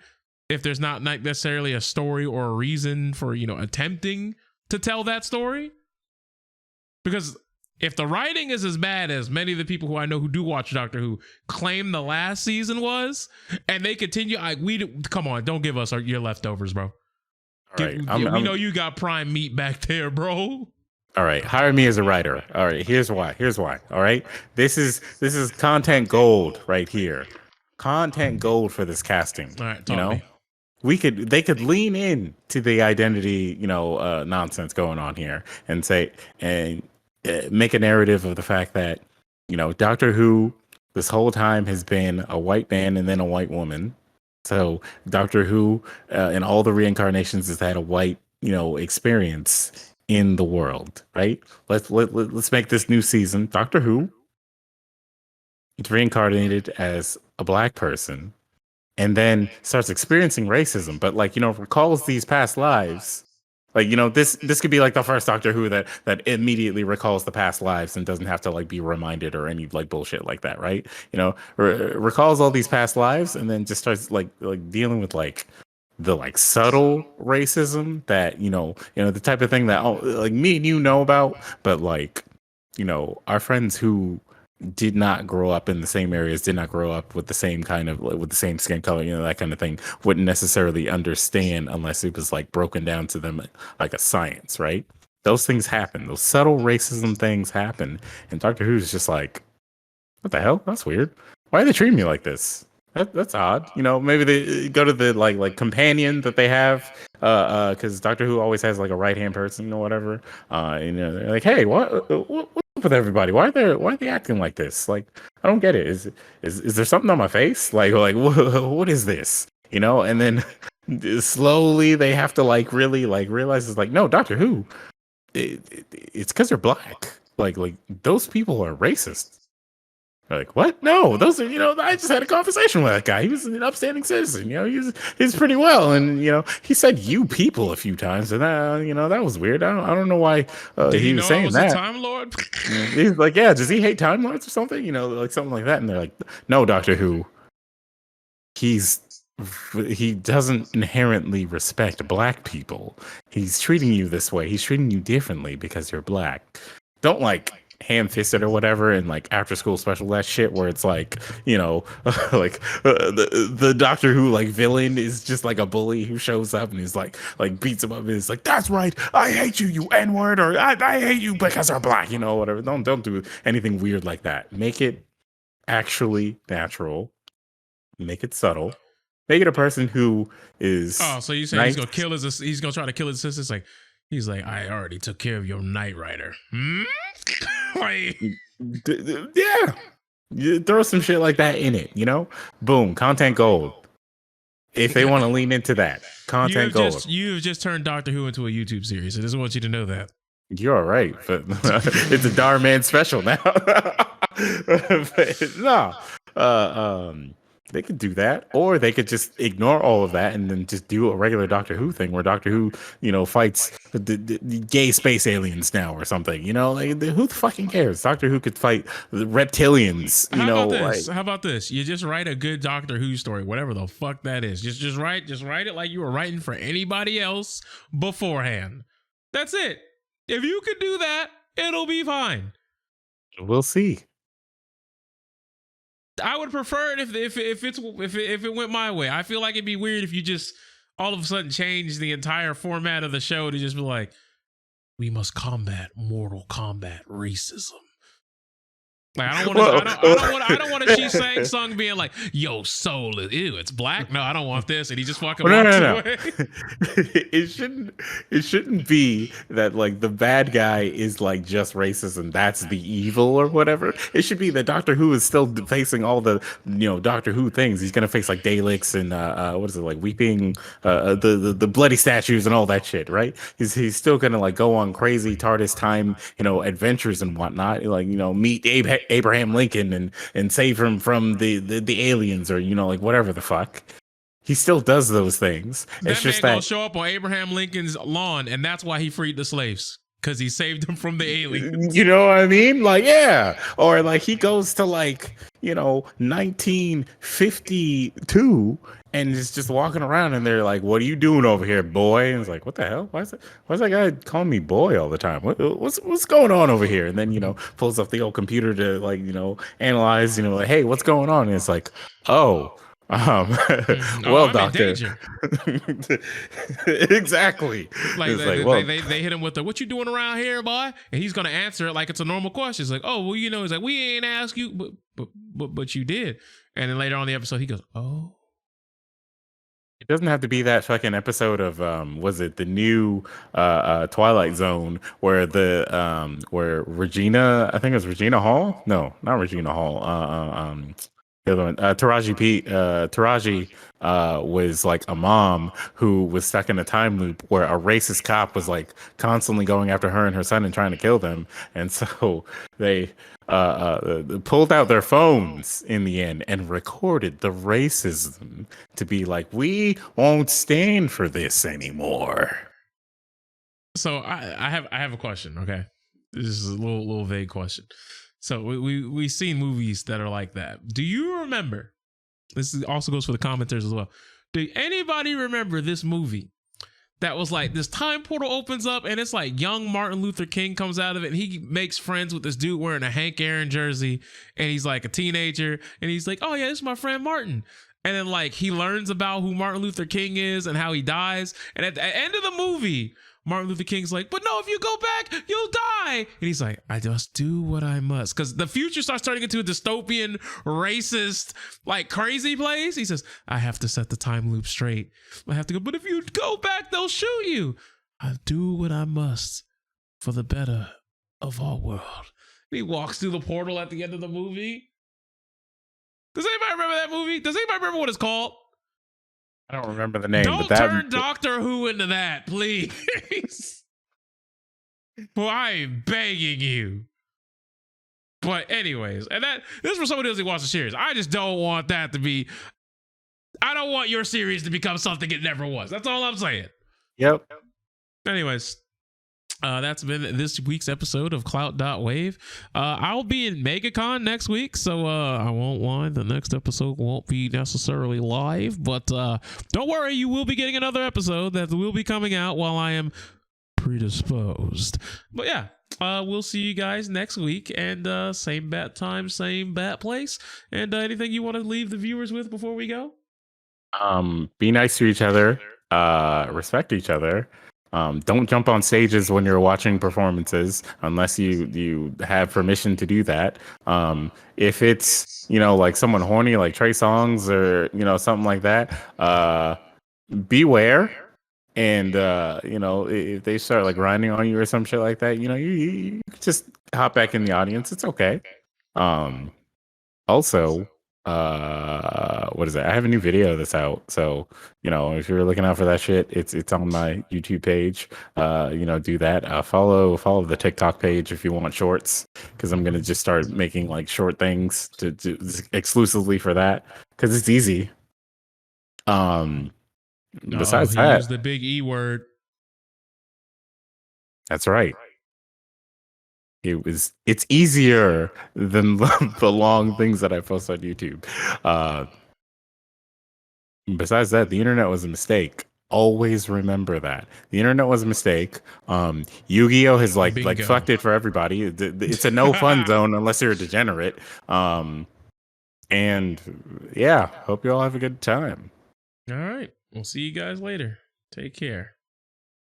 Speaker 1: if there's not necessarily a story or a reason for, attempting to tell that story. Because if the writing is as bad as many of the people who I know who do watch Doctor Who claim the last season was, and they continue, come on, don't give us your leftovers, bro.
Speaker 2: All right,
Speaker 1: we know you got prime meat back there, bro.
Speaker 2: All right, hire me as a writer. All right, here's why. All right, this is content gold right here. Content gold for this casting.
Speaker 1: All right, talk
Speaker 2: me. They could lean in to the identity, nonsense going on here and say make a narrative of the fact that Doctor Who this whole time has been a white man and then a white woman. So Doctor Who in all the reincarnations has had a white experience in the world, right? Let's make this new season Doctor Who. It's reincarnated as a black person and then starts experiencing racism, but recalls these past lives. Like, this could be like the first Doctor Who that immediately recalls the past lives and doesn't have to like be reminded or any like bullshit like that, right? Recalls all these past lives and then just starts like dealing with like the like subtle racism that the type of thing that like me and you know about, but like our friends who did not grow up in the same areas, did not grow up with the same kind of with the same skin color, that kind of thing, wouldn't necessarily understand unless it was like broken down to them like a science, right? Those things happen. Those subtle racism things happen. And Doctor Who's just like, what the hell? That's weird. Why are they treating me like this? That's odd. Maybe they go to the like companion that they have, because Doctor Who always has like a right hand person or whatever. They're like, hey, what's up with everybody? Why are they acting like this? Like, I don't get it. Is there something on my face? Like what is this? And then slowly they have to like really like realize it's like, no, Doctor Who, it's because they're black. Like those people are racist. They're like, what? No, those are, I just had a conversation with that guy. He was an upstanding citizen. He's pretty well. And, he said you people a few times. And that was weird. I don't know why he was saying that.
Speaker 1: Time Lord?
Speaker 2: He's like, yeah, does he hate Time Lords or something? Like something like that. And they're like, no, Doctor Who, he doesn't inherently respect black people. He's treating you this way. He's treating you differently because you're black. Don't like ham-fisted or whatever and like after school special, that shit where it's like like the Doctor Who like villain is just like a bully who shows up and he's like beats him up and it's like, that's right, I hate you N-word, or I hate you because you're black, whatever. Don't do anything weird like that. Make it actually natural, make it subtle, Make it a person who is
Speaker 1: Oh, so you saying
Speaker 2: nice.
Speaker 1: he's gonna try to kill his sisters? Like he's like, I already took care of your Knight Rider. Like,
Speaker 2: Yeah. You throw some shit like that in it, you know? Boom, content gold. If they want to lean into that, content gold.
Speaker 1: You have just turned Doctor Who into a YouTube series. I just want you to know that.
Speaker 2: You're all right, but it's a Dhar Man special now. But, no, they could do that, or they could just ignore all of that and then just do a regular Doctor Who thing, where Doctor Who, fights the gay space aliens now or something. Like who the fucking cares? Doctor Who could fight the reptilians.
Speaker 1: How about this? You just write a good Doctor Who story, whatever the fuck that is. Just write it like you were writing for anybody else beforehand. That's it. If you could do that, it'll be fine.
Speaker 2: We'll see.
Speaker 1: I would prefer it if it went my way. I feel like it'd be weird if you just all of a sudden change the entire format of the show to just be like, we must combat Mortal Kombat racism. Like I don't want a She Sang song being like, yo, soul is it's black. No, I don't want this. And he just fucking walks away.
Speaker 2: It shouldn't be that like the bad guy is like just racist and that's the evil or whatever. It should be that Doctor Who is still facing all the Doctor Who things. He's gonna face like Daleks and what is it, like weeping the bloody statues and all that shit, right? He's still gonna like go on crazy TARDIS time adventures and whatnot, like meet Abraham Lincoln and save him from the aliens or like whatever the fuck. He still does those things.
Speaker 1: It's just that gonna show up on Abraham Lincoln's lawn, and that's why he freed the slaves, because he saved them from the aliens.
Speaker 2: You know what I mean? Like, yeah. Or like he goes to like 1952 and is just walking around, and they're like, "What are you doing over here, boy?" And it's like, "What the hell? Why's that guy calling me boy all the time? What's going on over here?" And then pulls up the old computer to like analyze, like, "Hey, what's going on?" And it's like, "Oh, well, doctor." Exactly.
Speaker 1: Like they hit him with the "What you doing around here, boy?" And he's gonna answer it like it's a normal question. It's like, "Oh, well, he's like, we ain't ask you, but you did." And then later on in the episode, he goes, "Oh."
Speaker 2: It doesn't have to be that fucking episode of was it the new Twilight Zone where where Regina, I think it was Regina Hall? No, not Regina Hall. The other one, Taraji was like a mom who was stuck in a time loop where a racist cop was like constantly going after her and her son and trying to kill them, and so they pulled out their phones in the end and recorded the racism to be like, we won't stand for this anymore.
Speaker 1: So I have a question. Okay, this is a little vague question. So we've seen movies that are like that. Do you remember? This also goes for the commenters as well. Do anybody remember this movie that was like this time portal opens up and it's like young Martin Luther King comes out of it and he makes friends with this dude wearing a Hank Aaron jersey and he's like a teenager and he's like, "Oh yeah, this is my friend Martin." And then like he learns about who Martin Luther King is and how he dies. And at the end of the movie, Martin Luther King's like, "But no, if you go back, you'll die." And he's like, "I just do what I must." Because the future starts turning into a dystopian, racist, like crazy place. He says, "I have to set the time loop straight. I have to go, but if you go back, they'll shoot you. I do what I must for the better of our world." And he walks through the portal at the end of the movie. Does anybody remember that movie? Does anybody remember what it's called?
Speaker 2: I don't remember the name.
Speaker 1: Don't turn Doctor Who into that, please. Well, I am begging you. But anyways, and this is for somebody else who watches the series. I just don't want that to be. I don't want your series to become something it never was. That's all I'm saying.
Speaker 2: Yep.
Speaker 1: Anyways, that's been this week's episode of Clout.WAV. I'll be in MegaCon next week, so I won't lie. The next episode won't be necessarily live, but don't worry, you will be getting another episode that will be coming out while I am predisposed. But yeah, we'll see you guys next week, and same bat time, same bat place. And anything you want to leave the viewers with before we go?
Speaker 2: Be nice to each other, respect each other. Don't jump on stages when you're watching performances unless you have permission to do that. If it's like someone horny like Trey Songz or something like that, beware. And if they start like grinding on you or some shit like that, you just hop back in the audience. It's okay. Also, what is it? I have a new video that's out. So, if you're looking out for that shit, it's on my YouTube page. Do that. Follow the TikTok page if you want shorts, because I'm gonna just start making like short things to exclusively for that, because it's easy. Besides
Speaker 1: he
Speaker 2: that,
Speaker 1: used the big E word.
Speaker 2: that's right. It's easier than the long things that I post on YouTube. Besides that, the internet was a mistake. Always remember that the internet was a mistake. Yu-Gi-Oh has like fucked it for everybody. It's a no fun zone unless you're a degenerate. And yeah, hope you all have a good time.
Speaker 1: All right, we'll see you guys later. Take care.